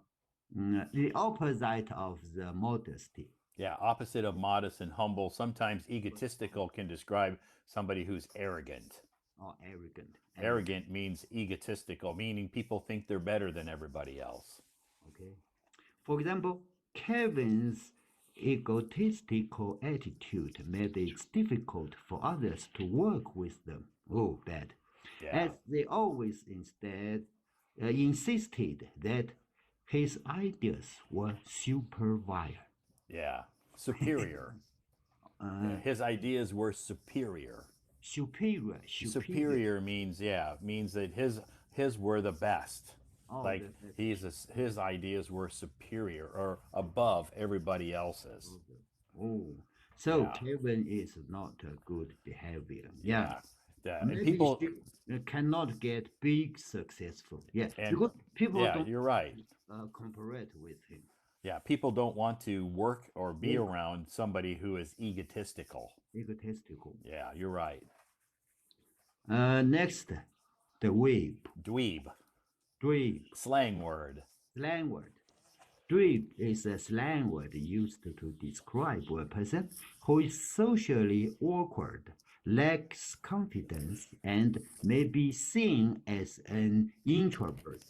the opposite of the modesty Yeah. Opposite of modest and humble. Sometimes egotistical can describe somebody who's arrogant. or arrogant. Arrogant. Arrogant means egotistical, meaning people think they're better than everybody else. Okay. For example, Kevin's egotistical attitude made it difficult for others to work with them. Oh, bad. Yeah. As they always instead insisted that his ideas were superior. Yeah. Superior. Yeah. Uh, His ideas were superior. superior. Superior means, yeah, means that his were the best. Oh, Like his ideas were superior or above everybody else's. oh. So Yeah. Kevin is not a good behavior. Yeah. Yeah. Yeah. And Maybe people she cannot get big successful. Yeah, and because people yeah, don't you're right. compare it with him. Yeah, people don't want to work or be Yeah, around somebody who is egotistical. egotistical. Yeah, you're right. Next, the weeb. Dweeb, Dweeb, slang word. slang word. Dweeb is a slang word used to describe a person who is socially awkward, lacks confidence, and may be seen as an introvert.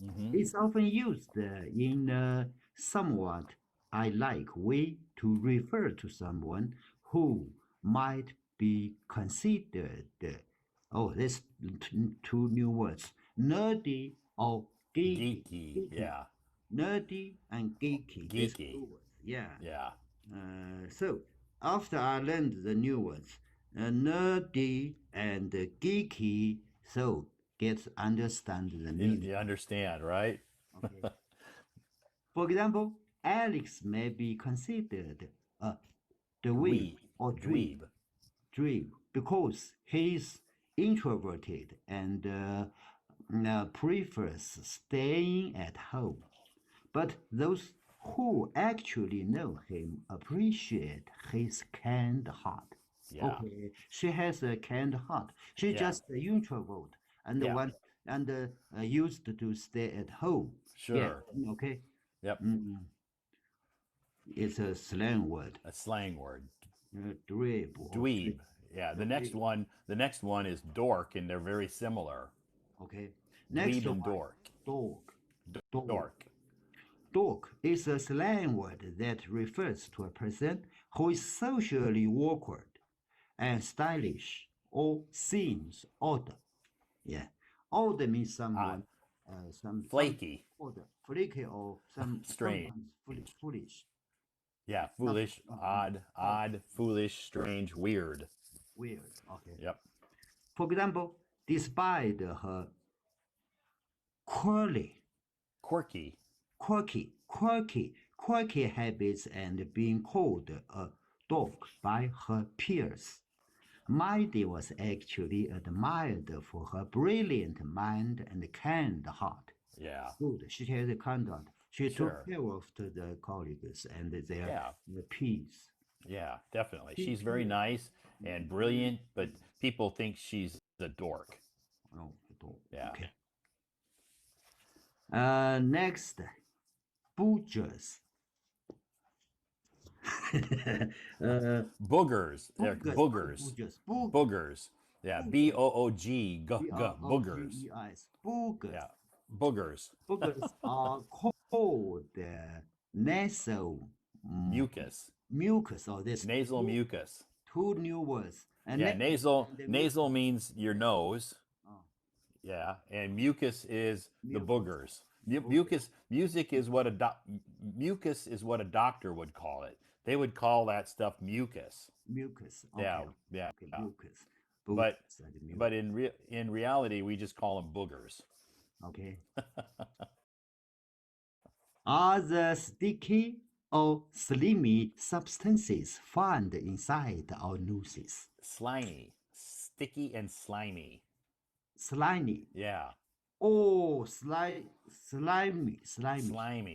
Hmm. It's often used in a somewhat I like way to refer to someone who might be considered, oh, there's two new words, nerdy or geeky. Geeky, Geeky. yeah. Nerdy and geeky. There's Geeky, two words. Yeah. yeah. So after I learned the new words, nerdy and geeky, so get understand the meaning. You understand, right? Okay. For example, Alex may be considered a dweeb Dweeb, or dreeb, dweeb. dreeb because he is introverted and prefers staying at home. But those who actually know him appreciate his kind heart. Yeah, Okay, she has a kind heart. She's yeah, just an introvert and yeah. one and used to stay at home. Yeah. Sure. Okay. Yep. Mm, it's a slang word. A slang word. Dweeb or Dweeb. Yeah. dweeb. The next one is dork, and they're very similar. Okay. Next Dweeb and one, dork. dog. Dog. Dork. Dog is a slang word that refers to a person who is socially awkward and stylish or seems odd. Yeah. Odd means Odd. someone, some Flaky. odd, flaky or Strange. sometimes foolish. Yeah. Some, Foolish. Odd. odd, Odd. Foolish. Strange. Weird. weird. Okay. Yep. For example, despite her quirky, Quirky. quirky habits and being called a dog by her peers. Maidie was actually admired for her brilliant mind and kind heart. Yeah. Good, she had a kind heart. She took Sure. care of the colleagues and their Yeah. peace. Yeah. Definitely. She, She's very nice and brilliant, but people think she's a dork. oh, dog. Yeah. Okay. Next, butchers. Boogers. They're Boogers. boogers. Boogers. Boogers. Yeah. Boogers. Boog. Boogers. B-R-O-G-E-S. Boogers. Yeah. Boogers. Boogers are called nasal Mucus. mucus. Oh, there's Nasal mucus. two new words. And Yeah. Nasal. and the Nasal means your nose. oh, Yeah. And mucus is the mucus. boogers. Music is what mucus is what a doctor would call it. They would call that stuff mucus. Mucus. Okay. Yeah. Yeah. Okay. Yeah. Mucus. But Boogers and mucus. but in reality, we just call them boogers. Okay. Are the sticky or slimy substances found inside our noses? Slimy, sticky, and slimy. Slimy. Yeah. Oh, slimy.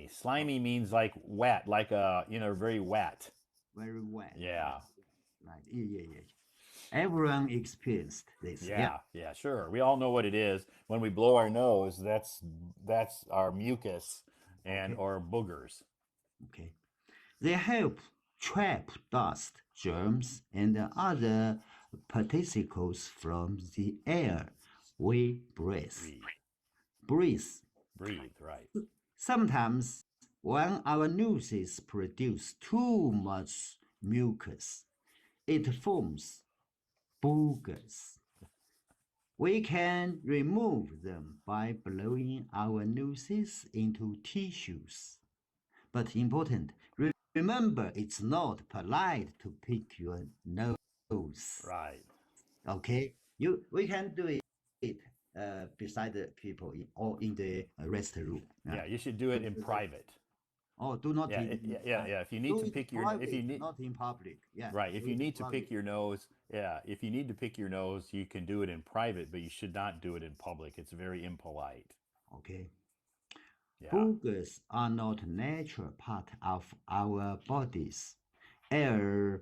Slimy means like wet, like very wet. Very wet. Yeah. Right. Yeah. Everyone experienced this. Yeah, sure. We all know what it is. When we blow our nose, that's our mucus and Okay. or boogers. Okay. They help trap dust, germs, and other particles from the air we breathe. Breathe. Breathe. Breathe, right. Sometimes, when our noses produce too much mucus, it forms boogers. We can remove them by blowing our noses into tissues. But important, remember it's not polite to pick your nose. Right. Okay, we can do it beside the people or in the restroom. Yeah. Yeah, you should do it in private. Oh, do not Yeah, in yeah. If you need do to it pick your, if you private, need, not in public. Yeah, right, if do you it need to private. pick your nose, yeah, if you need to pick your nose, you can do it in private, but you should not do it in public. It's very impolite. Okay. Yeah. Boogers are not natural part of our bodies. Air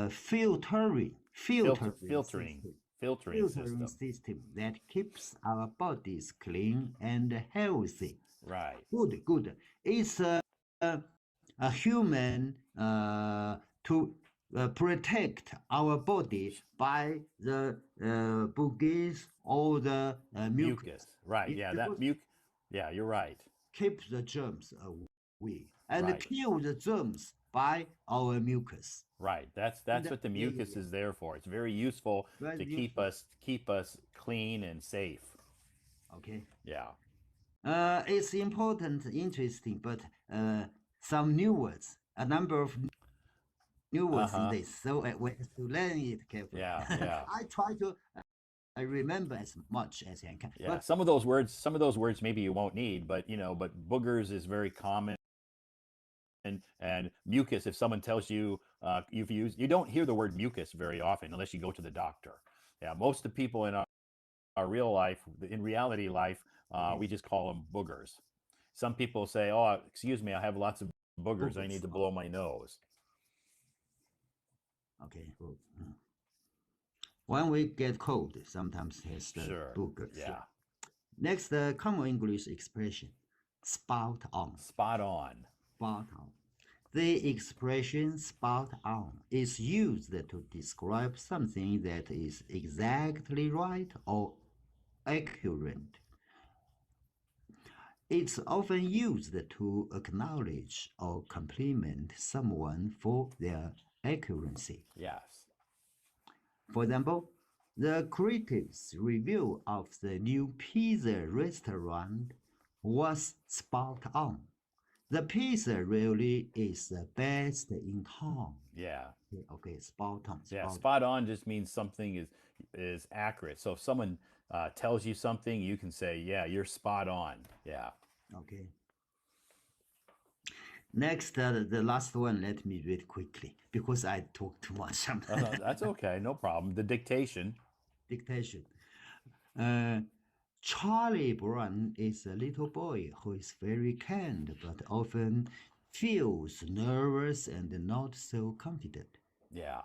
filtering Filtering, system filtering filtering system. system that keeps our bodies clean and healthy. Right. Good. It's a human to protect our body by the boogers or the mucus. Mucus. Right. It, Yeah, that because muc. Yeah, you're right. keep the germs away and Right. kill the germs by our mucus. Right. And That's what the mucus yeah. is there for. It's very useful Very to useful. keep us clean and safe. Okay. Yeah. It's important, interesting, but some new words, a number of new Uh words in huh. this, so we have to learn it carefully. Yeah. Yeah. I try to remember as much as I can, Yeah. but Some of those words maybe you won't need, but but boogers is very common, and mucus. If someone tells you you don't hear the word mucus very often unless you go to the doctor. Yeah. Most of the people in our real life, in reality life, okay, we just call them boogers. Some people say, "Oh, excuse me, I have lots of boogers. I boogers. need to blow my nose." Okay, good. When we get cold, sometimes has the Sure. boogers. Yeah. Yeah. Next, the common English expression, spot on. Spot on. Spot on. The expression spot on is used to describe something that is exactly right or accurate. It's often used to acknowledge or compliment someone for their accuracy. Yes. For example, the critics' review of the new pizza restaurant was spot on. The pizza really is the best in town. Yeah. Okay, spot on, Yeah. spot Spot on just means something is accurate. So if someone tells you something, you can say, "Yeah, you're spot on." Yeah. on. Okay. Next, the last one, let me read quickly because I talk too much. That's okay. No problem. The dictation. Dictation. Uh, Charlie Brown is a little boy who is very kind but often feels nervous and not so confident. Yeah.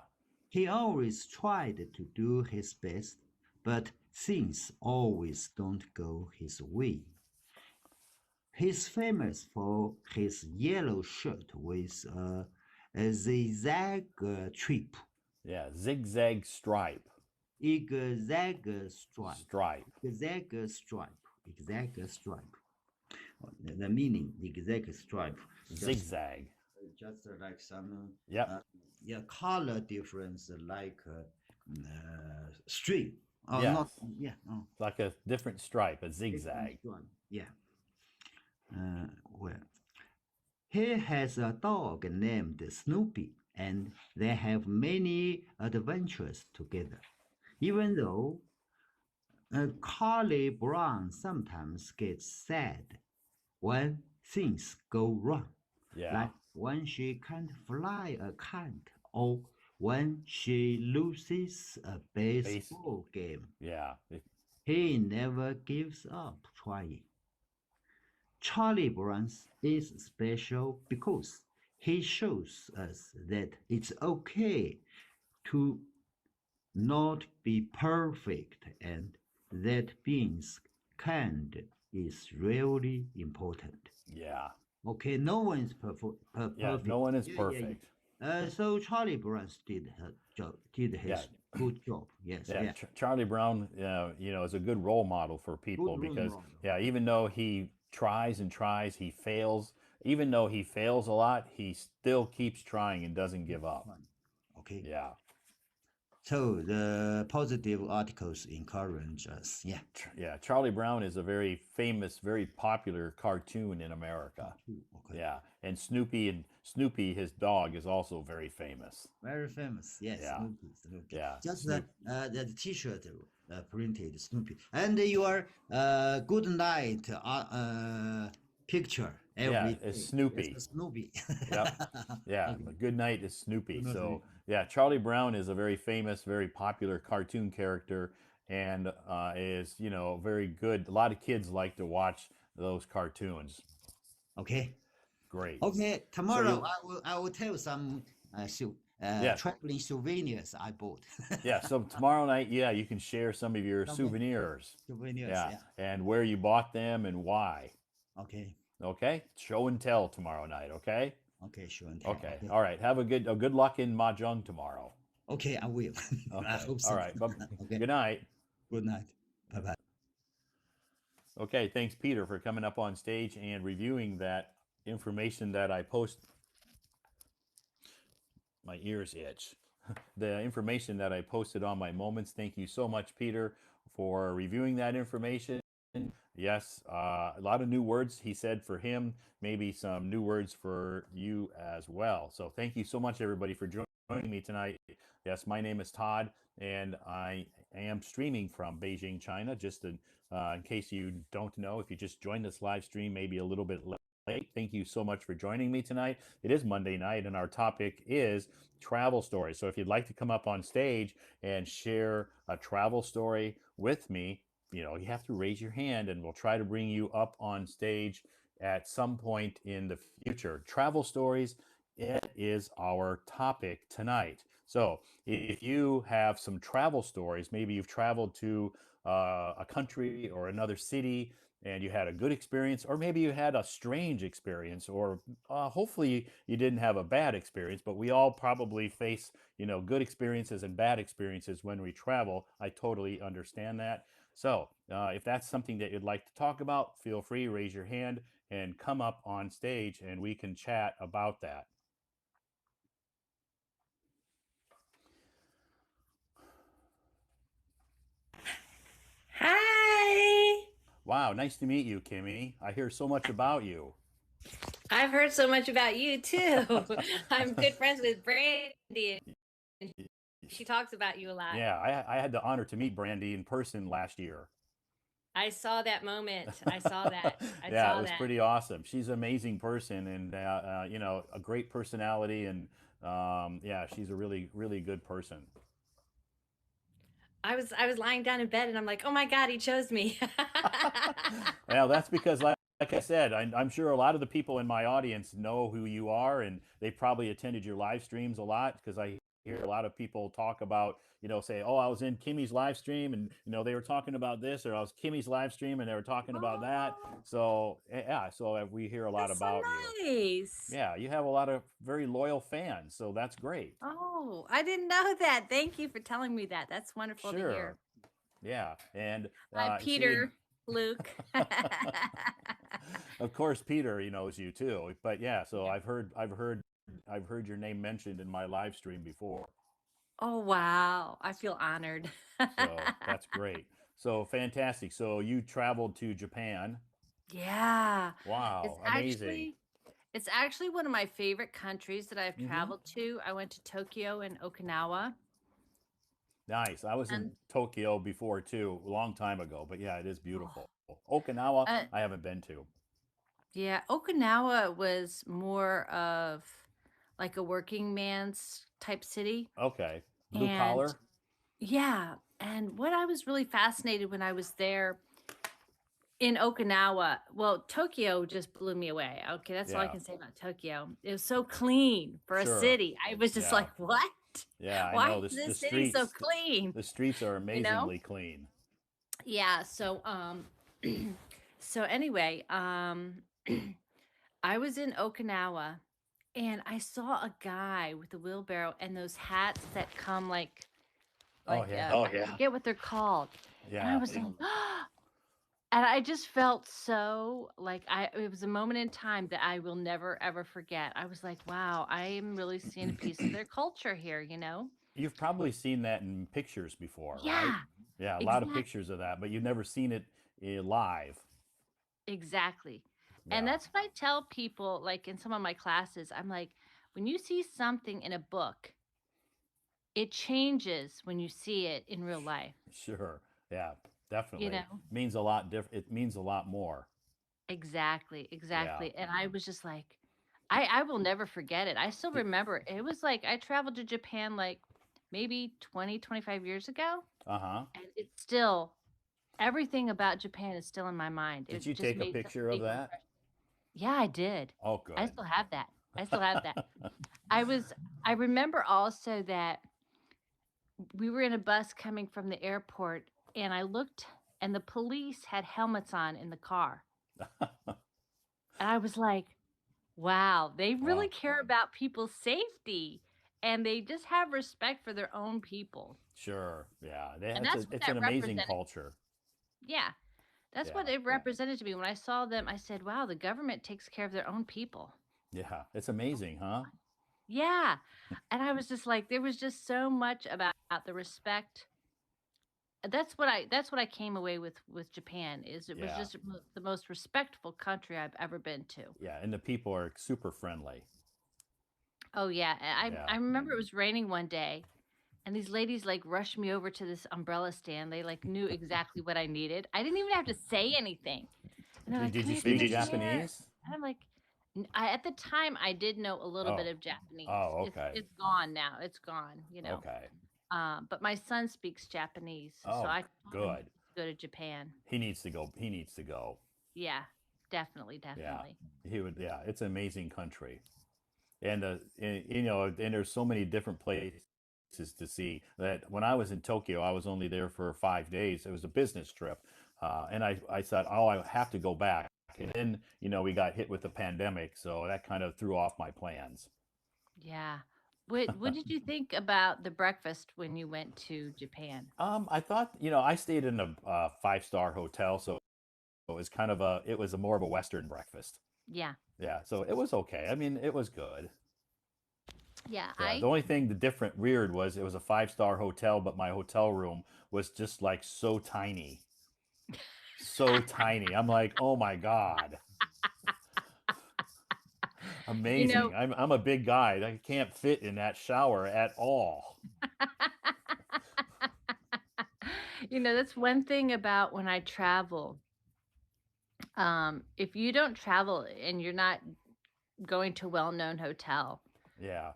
He always tried to do his best, but things always don't go his way. He's famous for his yellow shirt with a zigzag strip. Yeah. Zigzag stripe. Zigzag stripe. Stripe. Zigzag stripe. Zigzag stripe. The meaning, zigzag stripe. Zigzag. Just like some Yep. yeah, color difference like string. Oh, Yes. not yeah. Oh, Like a different stripe, a different zigzag. one. Yeah. Well, he has a dog named Snoopy, and they have many adventures together. Even though Carly Brown sometimes gets sad when things go wrong, Yeah. like when she can't fly a kite or when she loses a Base. baseball game. Yeah. He never gives up trying. Charlie Brown is special because he shows us that it's okay to not be perfect and that being kind is really important. Yeah. Okay, no one is Yeah. No perfect. one is Yeah, yeah, perfect. yeah. So Charlie Brown did her job, did Yeah. his good job. Yes, Yeah. yeah. Charlie Brown, is a good role model for Good people role because, model. yeah, even though he tries and tries. He fails. Even though he fails a lot, he still keeps trying and doesn't give up. Okay. Yeah. So the positive articles encourage us. Yeah. Yeah. Charlie Brown is a very famous, very popular cartoon in America. Okay. Yeah. And Snoopy, his dog, is also very famous. Very famous. Yes, Yeah. Snoopy, Snoopy. Yeah. Just Snoop. the T-shirt printed Snoopy, and your good night picture Yeah. every It's day. It's Snoopy. a Snoopy. Yep. Yeah. Okay. Good night is Snoopy. Good night, So, Snoopy. yeah, Charlie Brown is a very famous, very popular cartoon character and is, very good. A lot of kids like to watch those cartoons. Okay. Great. Okay. So, Tomorrow I will tell some yeah, traveling souvenirs I bought. yeah. So tomorrow night, yeah, you can share some of your Some souvenirs. souvenirs. Yeah. Yeah. And where you bought them and why. Okay. Okay. Show and tell tomorrow night. Okay. Okay. Sure and tell. Okay. Okay. All right. Have a good luck in mahjong tomorrow. Okay. I will. I Okay. hope All so. right. But Okay. good night. Good night. Bye bye. Okay. Thanks, Peter, for coming up on stage and reviewing that information that I post. My ears itch. The information that I posted on my moments. Thank you so much, Peter, for reviewing that information. Yes, a lot of new words, he said, for him, maybe some new words for you as well. So thank you so much, everybody, for joining me tonight. Yes, my name is Todd, and I am streaming from Beijing, China. Just in case you don't know, if you just joined this live stream, maybe a little bit late. Thank you so much for joining me tonight. It is Monday night, and our topic is travel stories. So if you'd like to come up on stage and share a travel story with me, you have to raise your hand and we'll try to bring you up on stage at some point in the future. Travel stories, it is our topic tonight. So if you have some travel stories, maybe you've traveled to a country or another city and you had a good experience, or maybe you had a strange experience, or hopefully you didn't have a bad experience, but we all probably face, good experiences and bad experiences when we travel. I totally understand that. So, if that's something that you'd like to talk about, feel free, raise your hand and come up on stage and we can chat about that. Hi. Wow, nice to meet you, Kimmy. I hear so much about you. I've heard so much about you too. I'm good friends with Brandy, and she talks about you a lot. Yeah, I had the honor to meet Brandy in person last year. I saw that moment. I saw that. I Yeah, it saw was that. pretty awesome. She's an amazing person and, a great personality. And yeah, she's a really, really good person. I was lying down in bed and I'm like, oh my God, he chose me. Well, that's because, like I said, I'm sure a lot of the people in my audience know who you are, and they probably attended your live streams a lot because I hear a lot of people talk about, say, oh, I was in Kimmy's live stream and, they were talking about this, or I was Kimmy's live stream and they were talking about that. Oh, So, yeah, so we hear a lot that's so about you. nice. Yeah, you have a lot of very loyal fans, so that's great. Oh, I didn't know that. Thank you for telling me that. That's wonderful to hear. Sure. Yeah, and Hi, see, Peter, Luke. of course, Peter, he knows you too. But yeah, so Yeah. I've heard your name mentioned in my live stream before. Oh, wow. I feel honored. So that's great. So fantastic. So you traveled to Japan. Yeah. It's Wow, amazing. actually it's actually one of my favorite countries that I've Hmm. traveled to. I went to Tokyo and Okinawa. Nice. I was in And Tokyo before too, a long time ago. But yeah, it is oh, beautiful. Okinawa, uh, I haven't been to. yeah, Okinawa was more of like a working man's type city. Okay, blue And collar. yeah, and what I was really fascinated when I was there in Okinawa, well, Tokyo just blew me away. Okay, that's all I Yeah, can say about Tokyo. It was so clean for a sure. city. I was just Yeah, like, what? yeah. I Why know is the this city so streets. clean? The streets are You know? amazingly clean. Yeah, so so anyway, I was in Okinawa and I saw a guy with a wheelbarrow and those hats that come like Oh like yeah, I forget what they're called. And I yeah. was like, And I just felt so like it was a moment in time that I will never ever forget. I was like, wow, I am really seeing a piece of their culture here, you know? You've probably seen that in pictures before, right? Yeah, Yeah, a lot of exactly. pictures of that, but you've never seen it live. Exactly. And Yeah, that's what I tell people, like in some of my classes. I'm like, when you see something in a book, it changes when you see it in real life, sure. Yeah, you definitely. know? Means a lot it means a lot more. Exactly, Yeah. exactly. And I was just like, I will never forget it. I still Did, remember it was like I traveled to Japan like maybe 20, 25 years ago, uh-huh. and it's still everything about Japan is still in my mind. Did It you just take a made such a picture of big that? impression. Yeah, I did. Oh, I good. still have that. I still have that. I was I remember also that we were in a bus coming from the airport and I looked and the police had helmets on in the car. And I was like, wow, they really Wow. care about people's safety and they just have respect for their own people. Sure. Yeah. And That's that's what it's an that amazing represented. culture. Yeah, that's what Yeah. it represented to me. When I saw them, I said, wow, the government takes care of their own people. Yeah. It's amazing, huh? Yeah. And I was just like, there was just so much about the respect. That's what I came away with Japan is it was Yeah. just the most respectful country I've ever been to. Yeah, and the people are super friendly. Oh yeah, and I Yeah. remember it was raining one day and these ladies like rushed me over to this umbrella stand. They like knew exactly what I needed. I didn't even have to say anything. And they're like, Did "Come you here, speak come here." Japanese? And I'm like, at the time I did know a little bit Oh. of Japanese. Oh, It's okay. it's gone now. It's gone, you know. Okay. But my son speaks Japanese, so Oh, I told him he good. needs to go to Japan. He needs to go. He needs to go. Yeah, definitely, Yeah. definitely. He would, yeah, it's an amazing country. You know, and there's so many different places to see that when I was in Tokyo, I was only there for 5 days. It was a business trip. And I thought, oh, I have to go back. And then, you know, we got hit with the pandemic. So that kind of threw off my plans. Yeah. What did you think about the breakfast when you went to Japan? I thought, you know, I stayed in a five-star hotel, so it was a more of a Western breakfast. Yeah. Yeah, so it was okay. I mean, it was good. Yeah, Yeah, I the only thing the different weird was it was a five-star hotel, but my hotel room was just like so tiny, so tiny. I'm like, oh my god, you amazing. know, I'm a big guy. I can't fit in that shower at all. that's one thing about when I travel. If you don't travel and you're not going to a well-known hotel, Yeah,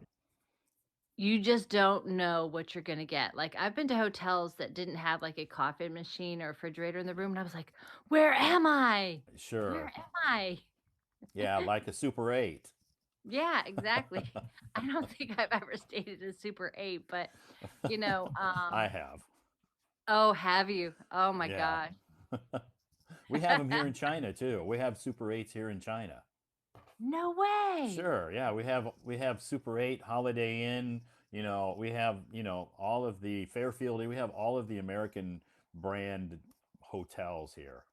you just don't know what you're gonna get. Like I've been to hotels that didn't have like a coffee machine or refrigerator in the room, and I was like, "Where am I? Where sure. am I?" Yeah, like a Super 8. Yeah, exactly. I don't think I've ever stayed at a Super 8, but you know, I have. oh, have you? Oh my Yeah. gosh. We have them here in China too. We have Super 8s here in China. No way. Sure. Yeah, we have Super 8, Holiday Inn, you know, we have, you know, all of the Fairfield, we have all of the American brand hotels here.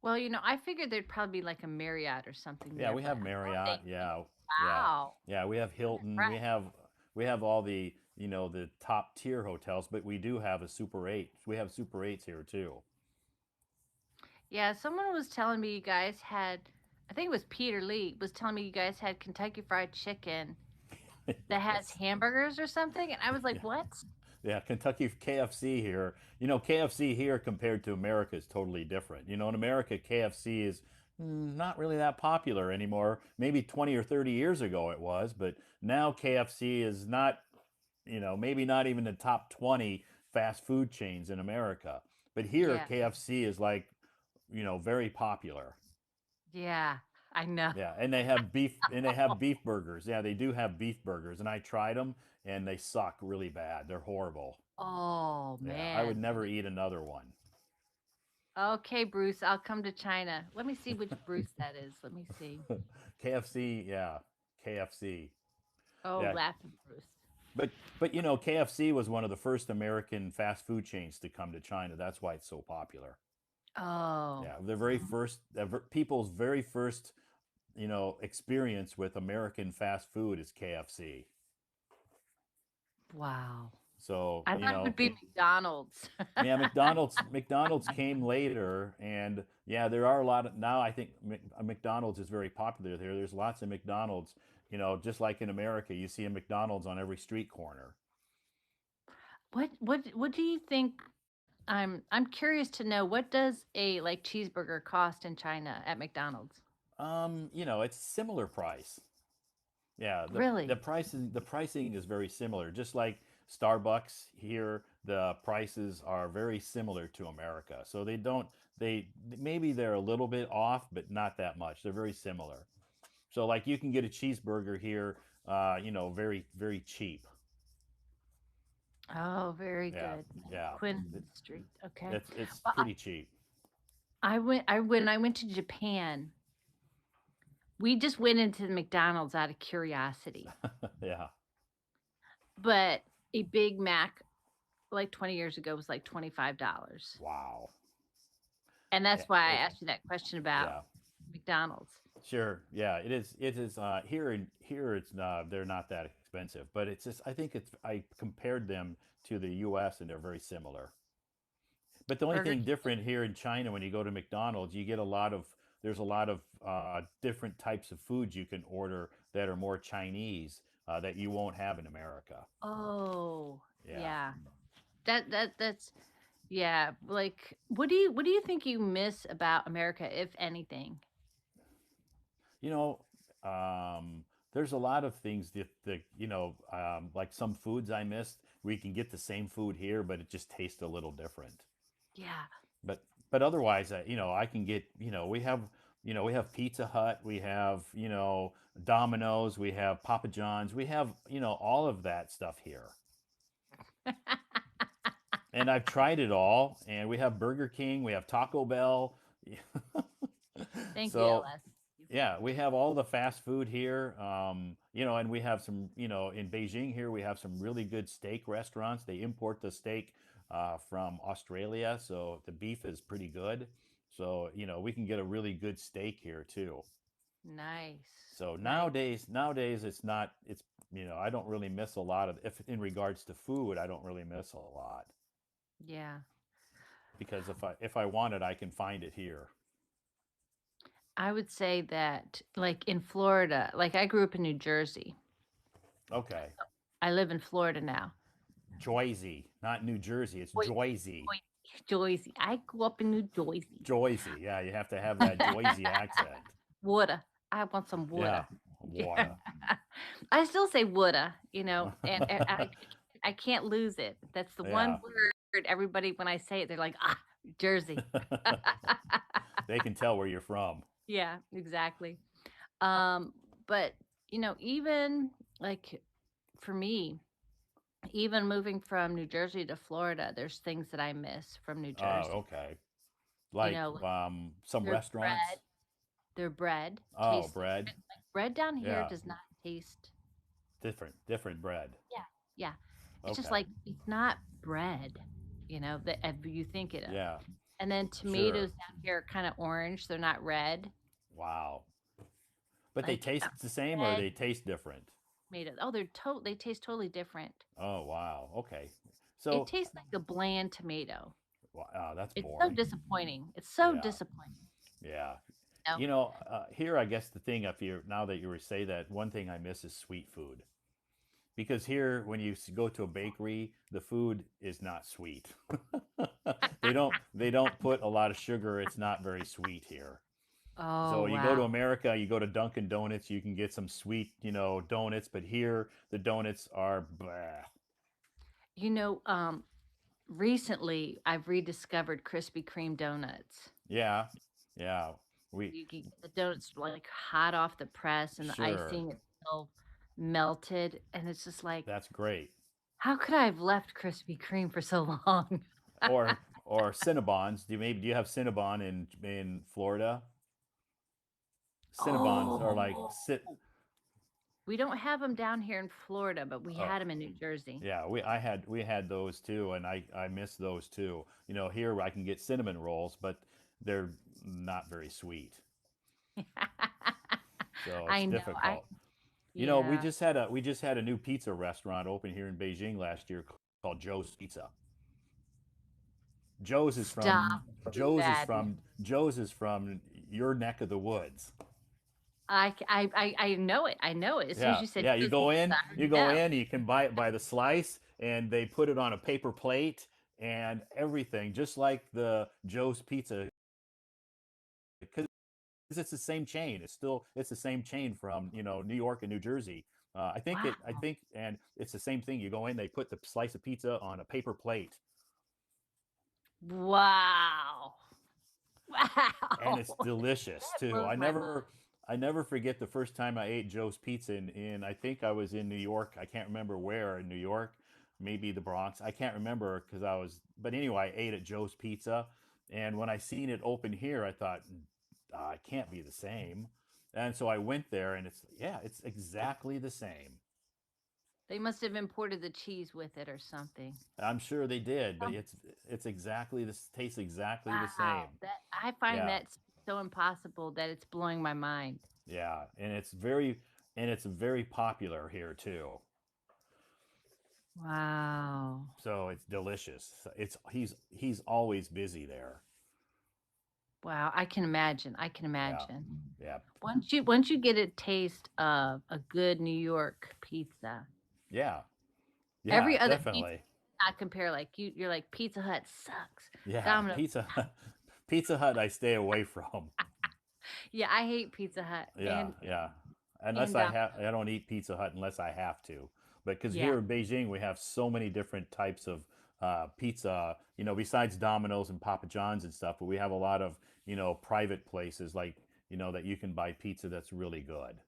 Well, I figured there'd probably be like a Marriott or something Yeah, there, we but have oh, they Marriott, do. yeah. Yeah. Wow. Yeah, we have I'm Hilton, impressed. we have all the, you know, the top tier hotels, but we do have a Super 8. We have Super 8s here too. Yeah, someone was telling me you guys had, I think it was Peter Lee, was telling me you guys had Kentucky Fried Chicken that has Yes. hamburgers or something. And I was like, Yeah. what? Yeah, Kentucky KFC here. You know, KFC here compared to America is totally different. You know, in America, KFC is not really that popular anymore. Maybe 20 or 30 years ago it was, but now KFC is not, you know, maybe not even the top 20 fast food chains in America. But here, Yeah. KFC is like, you know, very popular. Yeah. I know. Yeah, and they have beef burgers. Yeah, they do have beef burgers, and I tried them, and they suck really bad. They're horrible. Oh, Yeah, I would man. never eat another one. Okay, Bruce, I'll come to China. Let me see which Bruce that is. Let me see. KFC, yeah, KFC. Oh, Yeah, Laughing Bruce. but you know, KFC was one of the first American fast food chains to come to China. That's why it's so popular. Oh, Yeah, the very first people's very first experience with American fast food is KFC. wow. So I thought it would be McDonald's. yeah, McDonald's came later, and yeah, there are a lot of now. I think McDonald's is very popular there. There's lots of McDonald's. Just like in America, you see a McDonald's on every street corner. What do you think? I'm curious to know what does a like cheeseburger cost in China at McDonald's? It's similar price. Yeah, the Really? pricing is very similar. Just like Starbucks here, the prices are very similar to America. So they maybe they're a little bit off, but not that much. They're very similar. So like you can get a cheeseburger here, very very cheap. Oh, very Yeah, good. yeah. Quinn It, Street. Okay. it's Well, pretty cheap. I when I went to Japan, we just went into the McDonald's out of curiosity. Yeah. But a Big Mac like 20 years ago was like $25. Wow. And Yeah, that's why I it, asked you that question about yeah. McDonald's. Sure. Yeah, it is. It is here. It's not. They're not that expensive, but it's just. I think it's. I compared them to the U.S. and they're very similar. But the only Burger thing King. different here in China, when you go to McDonald's, you get a lot of. There's a lot of different types of foods you can order that are more Chinese that you won't have in America. Oh, Yeah. yeah. That's yeah, like what do you think you miss about America if anything? You know, there's a lot of things that like some foods I missed. We can get the same food here, but it just tastes a little different. Yeah. But otherwise, I can get we have Pizza Hut, we have Domino's, we have Papa John's, we have all of that stuff here, and I've tried it all, and we have Burger King, we have Taco Bell. Thank you, So LS. yeah, we have all the fast food here, and we have some, in Beijing here, we have some really good steak restaurants. They import the steak from Australia, so the beef is pretty good. So, we can get a really good steak here too. Nice. So Nice. nowadays it's not, I don't really miss a lot of, if in regards to food, I don't really miss a lot Yeah. because if I want it, I can find it here. I would say that like in Florida, like I grew up in New Jersey. Okay. I live in Florida now. Joyzy, not New Jersey, it's Joyce, Joyzy. Joyce. I grew up in New Jersey. Joyzy. Yeah, you have to have that Joyzy accent. Water. I want some Yeah, water. Yeah. water. I still say woulda, and I can't lose it. That's the Yeah. one word everybody when I say it, they're like, ah, Jersey. They can tell where you're from. Yeah, exactly. Um, but even like for me, even moving from New Jersey to Florida, there's things that I miss from New Oh, Jersey. okay. You Like know, some their restaurants. their bread Oh, tastes bread. different. Like bread down here Yeah, does not taste. different bread. Yeah, yeah. It's just Okay. like it's not bread, that you think it of. Yeah, And then sure. tomatoes down here are kind of orange; they're not red. Wow. But they Like taste the same or red they taste different? tomatoes. Oh, they taste totally different. Oh, wow. Okay. It So, tastes like a bland tomato. wow, that's It's so boring. disappointing. It's so Yeah, disappointing. yeah. No. Here, I guess the thing, if you now that you were say that, one thing I miss is sweet food. Because here, when you go to a bakery, the food is not sweet. They don't put a lot of sugar. It's not very sweet here. Oh So you go to wow. America, you go to Dunkin' Donuts, you can get some sweet, donuts, but here the donuts are blah. You know, um, recently I've rediscovered Krispy Kreme donuts. Yeah, yeah. We You can get the donuts like hot off the press, and the sure. icing is still melted, and it's just like, That's great. how could I have left Krispy Kreme for so long? Or Cinnabons. Do you have Cinnabon in Florida? Cinnabons are like Oh, sit. we don't have them down here in Florida, but we Oh, had them in New Jersey. yeah. We had those too, and I miss those too. Here I can get cinnamon rolls, but they're not very sweet. So it's I know. difficult. You know, Yeah. we just had a new pizza restaurant open here in Beijing last year called Joe's Pizza. Joe's is Stop from doing that. Joe's is from your neck of the woods. I know it. I know it. As soon as Yeah, you said yeah. You Joe's go Pizza, in, I you already go know. in. You can buy it by the slice, and they put it on a paper plate and everything, just like the Joe's Pizza, because it's the same chain. It's the same chain from New York and New Jersey. I Wow. think, and it's the same thing. You go in, they put the slice of pizza on a paper plate, Wow. and it's Wow. delicious That too. blows my mind. I never forget the first time I ate Joe's Pizza in I think I was in New York. I can't remember where in New York, maybe the Bronx. I can't remember because I was. But anyway, I ate at Joe's Pizza, and when I seen it open here, I thought it can't be the same. And so I went there, and it's exactly the same. They must have imported the cheese with it or something. I'm sure they did, but Um, it's exactly this tastes exactly the Wow. same. That I find Yeah. that so impossible that it's blowing my mind. Yeah, and it's very popular here too. Wow. So it's delicious. He's always busy there. Wow. I can imagine. I can Yeah, imagine. yeah, Once you get a taste of a good New York pizza, yeah, yeah, every other pizza definitely. not compare. Like you're like Pizza Hut sucks. Yeah, Domino's. Pizza Hut I stay away from. Yeah, I hate Pizza Hut Yeah, yeah. and I don't eat Pizza Hut unless I have to. But because yeah. here in Beijing we have so many different types of pizza, besides Domino's and Papa John's and stuff, but we have a lot of, private places like, that you can buy pizza that's really good.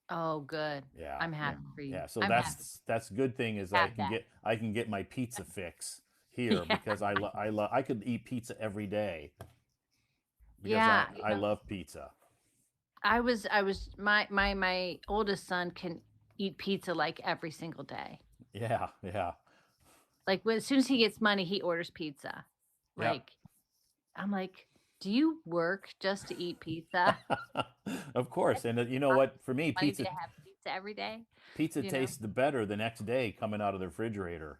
Oh, good. Yeah. I'm happy for you. Yeah. So I'm happy that's good thing is to have that. I can get my pizza fix here Yeah. because I could eat pizza every day because Yeah. I love pizza. I was my oldest son can eat pizza like every single day. Yeah. Yeah. Like as soon as he gets money, he orders pizza. Yep. Like I'm like, do you work just to eat pizza? Of course. And you know Cost what? For me, money to have pizza every day, pizza you know? tastes the better the next day coming out of the refrigerator,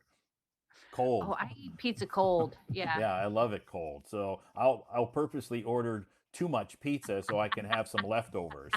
Oh, cold. I eat pizza cold. Yeah. Yeah, I love it cold. So I'll purposely order too much pizza so I can have some leftovers.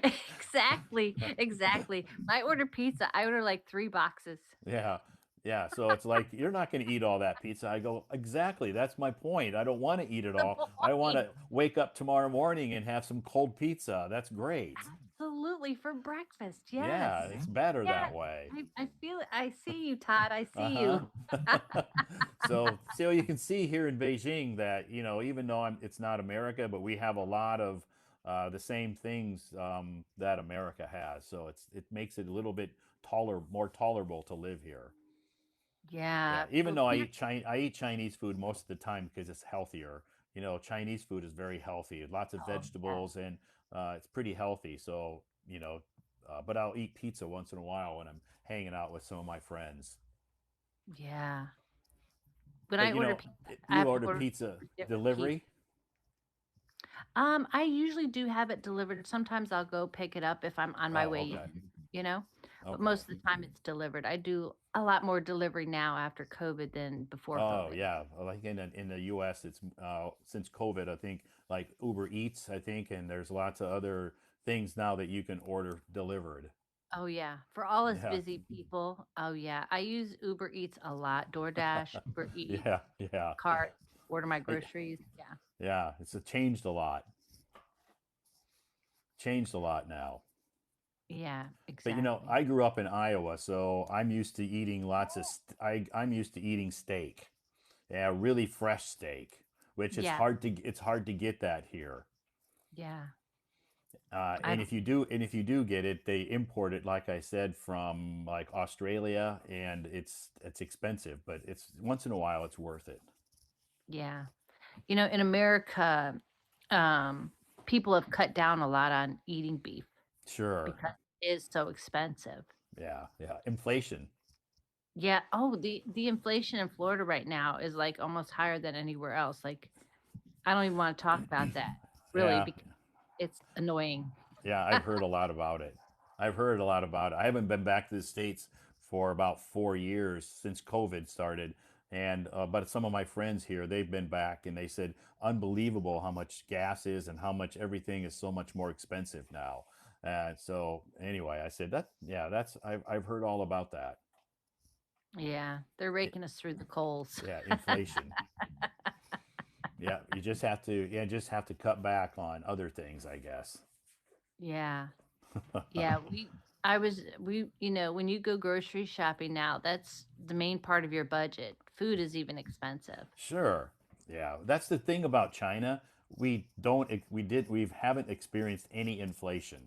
Exactly. Exactly. When I order pizza, I order like 3 boxes. Yeah. Yeah. So it's like, you're not going to eat all that pizza. I go, exactly. That's my point. I don't want to eat it The all. I want point. to wake up tomorrow morning and have some cold pizza. That's great. Absolutely, for breakfast, yes. Yeah. It's better Yeah, that way. I feel it. I see you, Todd. I Uh see huh. you. So you can see here in Beijing that, even though it's not America, but we have a lot of the same things that America has. So it makes it a little bit more tolerable to live here. Yeah, Yeah. even Well, though here, I eat Chinese food most of the time because it's healthier. Chinese food is very healthy, lots of oh, yeah. vegetables, and it's pretty healthy. So, but I'll eat pizza once in a while when I'm hanging out with some of my friends. Yeah. When But I order pizza, I you have to order order pizza different pizza. delivery? I usually do have it delivered. Sometimes I'll go pick it up if I'm on my Oh, way okay. in, you know, but Okay. most of the time it's delivered. I do a lot more delivery now after COVID than before Oh, COVID. yeah. Like in the US, it's since COVID, I think, like Uber Eats, I think, and there's lots of other things now that you can order delivered. Oh yeah, for all us Yeah. busy people. Oh yeah, I use Uber Eats a lot. DoorDash, Uber Eats, Yeah, yeah. cart, order my I, groceries. Yeah, yeah, changed a lot. Changed a lot now. yeah, But exactly. I grew up in Iowa, so I'm used to eating I'm used to eating steak. Yeah, really fresh steak, which Yeah, it's hard to get that here. yeah. I And don't. if you do get it, they import it, like I said, from like Australia, and it's expensive, but it's once in a while it's worth it. Yeah, in America, um, people have cut down a lot on eating beef Sure. because it is so expensive. Yeah, yeah. Inflation. Yeah. Oh, the inflation in Florida right now is like almost higher than anywhere else. Like I don't even want to talk about that, really, Yeah, because it's annoying. yeah, I've heard a lot about it. I've heard a lot about it. I haven't been back to the states for about 4 years since COVID started, and but some of my friends here, they've been back, and they said unbelievable how much gas is and how much everything is so much more expensive now. And so anyway, I said that yeah, that's I've heard all about that. Yeah, they're I- raking us through the coals. Yeah, inflation. Yeah, you just have to just have to cut back on other things, I guess. Yeah. Yeah, when you go grocery shopping now, that's the main part of your budget. Food is even expensive. Sure. Yeah, that's the thing about China. We haven't experienced any inflation.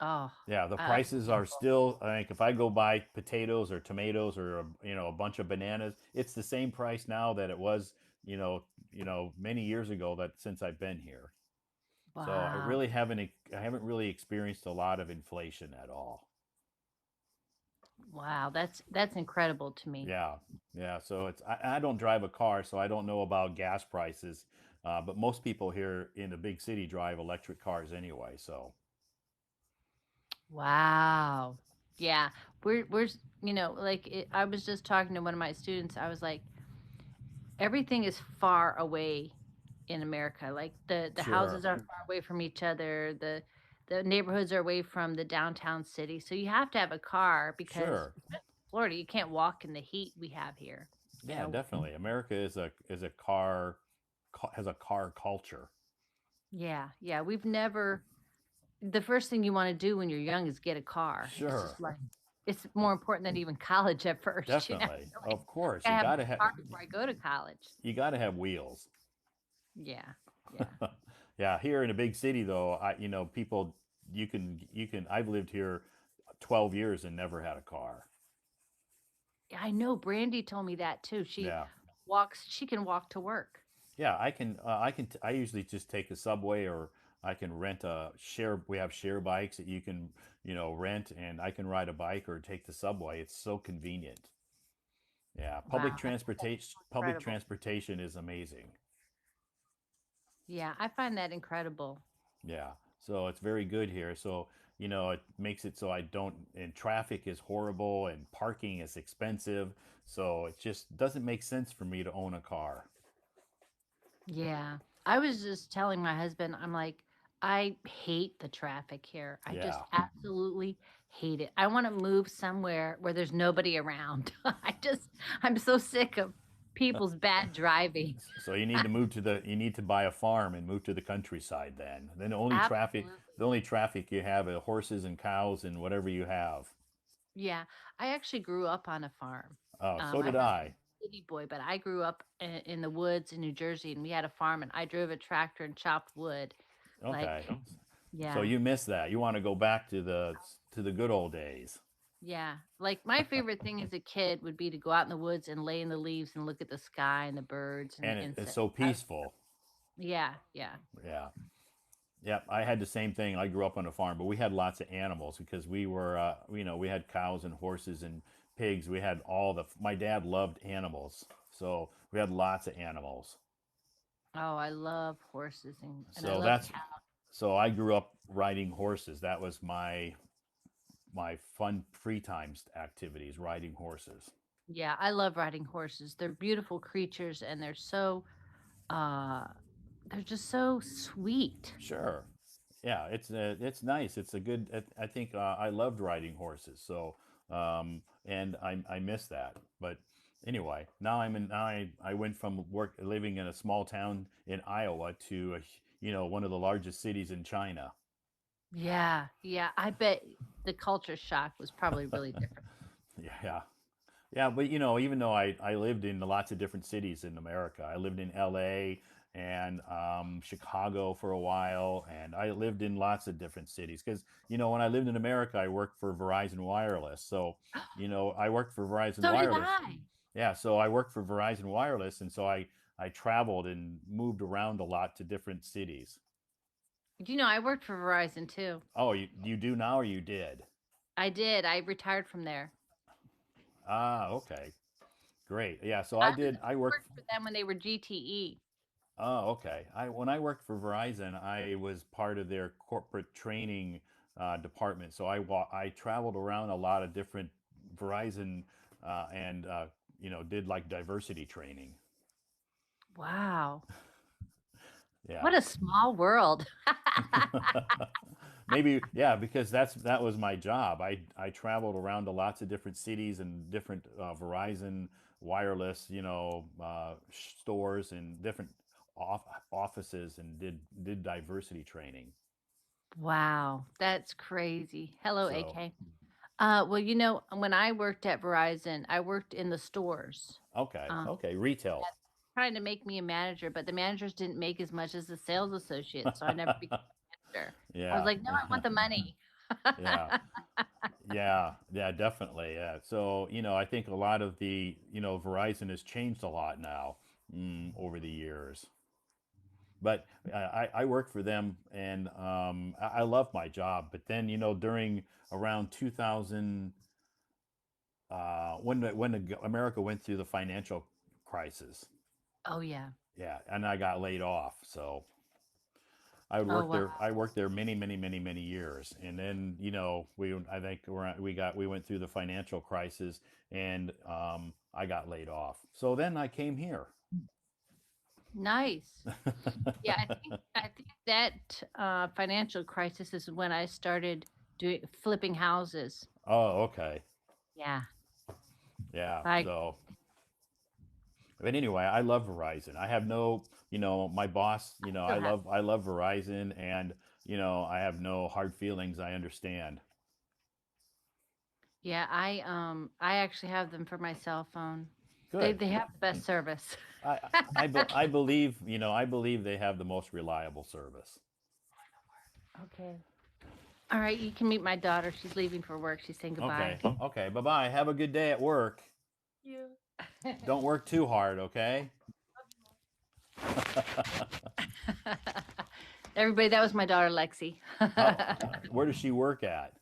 Oh, Yeah, the uh, prices are still. I think if I go buy potatoes or tomatoes or a bunch of bananas, it's the same price now that it was many years ago that since I've been here. So wow. I haven't really experienced a lot of inflation at all. Wow, that's incredible to me. Yeah, yeah. So I don't drive a car, so I don't know about gas prices. But most people here in the big city drive electric cars anyway. So Wow. Yeah. I was just talking to one of my students. I was like, everything is far away in America. Like the sure, houses are far away from each other. The neighborhoods are away from the downtown city. So you have to have a car because sure. Florida, you can't walk in the heat we have here. You Yeah, know. definitely. America is a car has a car culture. Yeah, yeah. We've never the first thing you want to do when you're young is get a car. It's Sure, just like it's more important than even college at first, you know. definitely. You're like, Of course, I have my car before I go to college. you got to have wheels. Yeah, yeah. Yeah, here in a big city though, people you can I've lived here 12 years and never had a car. Yeah, I know Brandy told me that too. Yeah. She can walk to work. Yeah, I usually just take the subway or I can rent a share we have share bikes that you can, rent and I can ride a bike or take the subway. It's so convenient. Yeah, Wow, that's public incredible. transportation is amazing. Yeah, I find that incredible. Yeah. So it's very good here. So, it makes it so I don't and traffic is horrible and parking is expensive. So it just doesn't make sense for me to own a car. Yeah. I was just telling my husband, I'm like, I hate the traffic here. I just Yeah. absolutely hate it. I want to move somewhere where there's nobody around. I'm so sick of people's bad driving. So you need to buy a farm and move to the countryside then. Then Absolutely. the only traffic you have are horses and cows and whatever you have. Yeah. I actually grew up on a farm. Oh, so My did husband's I. a city boy, but I grew up in the woods in New Jersey and we had a farm and I drove a tractor and chopped wood. Okay. Like, So yeah. you miss that. You want to go back to the good old days. Yeah. Like my favorite thing as a kid would be to go out in the woods and lay in the leaves and look at the sky and the birds and the And it's insects. so peaceful. Yeah, yeah. Yeah. Yeah, I had the same thing. I grew up on a farm, but we had lots of animals because we had cows and horses and pigs. We had my dad loved animals. So we had lots of animals. Oh, I love horses and I So love that's cows. so I grew up riding horses. That was my fun free time activities, riding horses. Yeah, I love riding horses. They're beautiful creatures and uh they're just so sweet. Sure. Yeah, it's nice. It's a good. I think I loved riding horses. So and I miss that. But anyway, I went from work living in a small town in Iowa to one of the largest cities in China. Yeah, yeah. I bet the culture shock was probably really different. Yeah, yeah, but even though I lived in lots of different cities in America, I lived in LA and Chicago for a while, and I lived in lots of different cities because when I lived in America, I worked for Verizon Wireless. So I worked for Verizon So did Wireless. I. Yeah, so I worked for Verizon Wireless, and so I traveled and moved around a lot to different cities. Do you know I worked for Verizon too? Oh, you do now or you did? I did. I retired from there. Ah, okay, great. Yeah, so I I did. I worked. worked for them when they were GTE. Oh, okay. When I worked for Verizon, I was part of their corporate training department. So I traveled around a lot of different Verizon and did like diversity training. Wow. Yeah. What a small world. Maybe, yeah, because that was my job. I traveled around to lots of different cities and different Verizon wireless, stores and different offices and did diversity training. Wow, that's crazy. Hello, So, AK. Well, when I worked at Verizon, I worked in the stores. okay, Um, okay, retail. trying to make me a manager, but the managers didn't make as much as the sales associates, so I never became a manager. I was Yeah. like, no, I want the money. Yeah. Yeah, yeah, definitely. Yeah. So, I think a lot of Verizon has changed a lot now over the years. But I worked for them and I love my job. But then, during around 2000, America went through the financial crisis, Oh yeah. yeah, and I got laid off. So I would Oh work wow. there. I worked there many, many, many, many years, and then I think we went through the financial crisis, and I got laid off. So then I came here. Nice. Yeah, I think that financial crisis is when I started doing flipping houses. Oh, okay, Yeah. yeah. Like So, but anyway, I love Verizon. I have no, my boss. still have. I love Verizon, and I have no hard feelings. I understand. Yeah, I actually have them for my cell phone. They Good. they have the best service. I I believe I believe they have the most reliable service. Okay. All right, you can meet my daughter. She's leaving for work. She's saying goodbye. Okay. Okay. Bye bye. Have a good day at work. You. Don't work too hard, okay? Everybody, that was my daughter Lexi. How, where does she work at?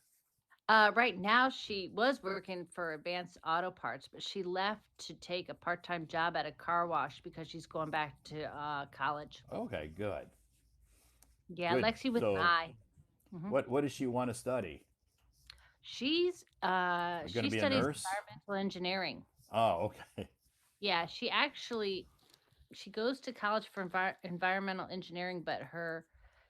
Right now, she was working for Advanced Auto Parts, but she left to take a part-time job at a car wash because she's going back to college. Okay, good. Yeah, Good. Lexi with an So, I. Hmm. what does she want to study? Going to She be a studies nurse? environmental engineering. Oh, okay. Yeah, she goes to college for environmental engineering, but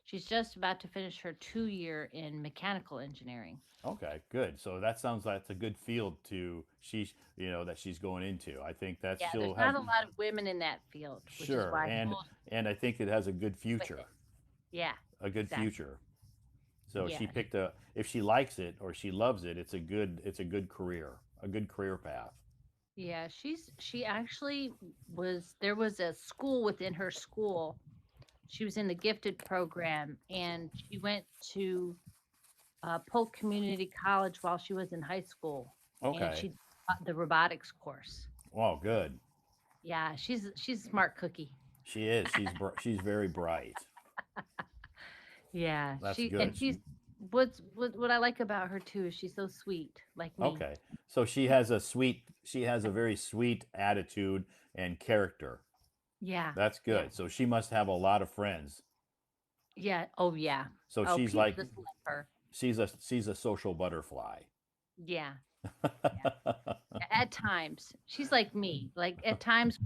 she's just about to finish her 2 year in mechanical engineering. Okay, good. So that sounds like it's a good field that she's going into. I think that Yeah, she'll there's have not a lot of women in that field, which is sure, why schools and I think it has a good with future. it. Yeah, A good exactly. future. So Yeah, she picked a if she likes it or she loves it, it's a good career, a good career path. yeah. She actually there was a school within her school. She was in the gifted program, and she went to Polk Community College while she was in high school, and Okay. she taught the robotics course. Well, good. Yeah, she's a smart cookie. She is. She's very bright. Yeah, That's she and good. what I like about her too is she's so sweet, like me. Okay. So she has a very sweet attitude and character. Yeah, That's yeah, good. So she must have a lot of friends. yeah. Oh yeah. So Oh, she's people like just love her. she's a social butterfly. Yeah, yeah. At times, she's like me. Like at times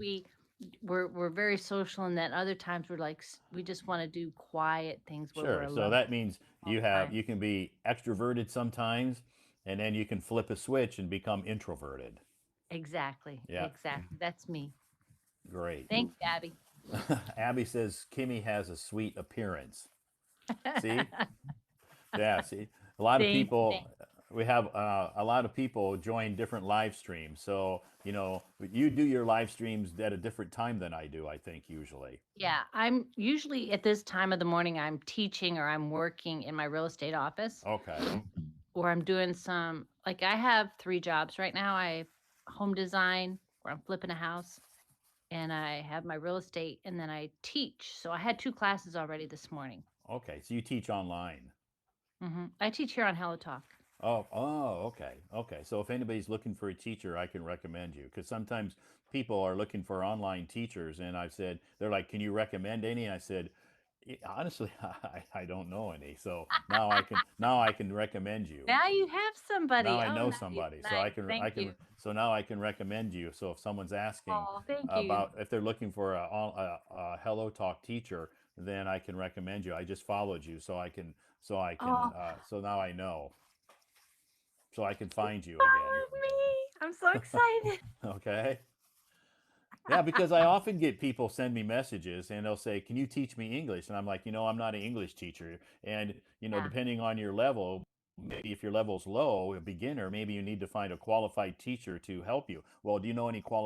we're very social, and then other times we're like we just want to do quiet things where we're Sure. So alone that means all the time. you can be extroverted sometimes and then you can flip a switch and become introverted. Exactly, Yeah. exactly. That's me. Great. Thanks, Abby. Abby says Kimmy has a sweet appearance. See? Yeah, see, a lot of Thank, people. thank. We have a lot of people join different live streams. So you do your live streams at a different time than I do. I think usually. Yeah, I'm usually at this time of the morning. I'm teaching or I'm working in my real estate office, Okay. or I'm doing some. Like I have three jobs right now. I have home design, where I'm flipping a house, and I have my real estate, and then I teach. So I had two classes already this morning. Okay. So you teach online. I teach here on Hello Talk. Okay, okay. So if anybody's looking for a teacher, I can recommend you because sometimes people are looking for online teachers, and I've said they're like, "Can you recommend any?" And I said, Honestly, I don't know any. So now I can recommend you. Now you have Now somebody. I Oh, know nice, somebody, so nice. Thank you. so now I can recommend you. So if someone's asking Oh, thank you. about if they're looking for a Hello Talk teacher, then I can recommend you. I just followed you, Oh, so now I know, so I can find you again. follow me. I'm so excited. Okay. Yeah, because I often get people send me messages and they'll say, "Can you teach me English?" And I'm like, I'm not an English teacher. And Yeah. depending on your level, maybe if your level's low, a beginner, maybe you need to find a qualified teacher to help you. Well, do you know any qualified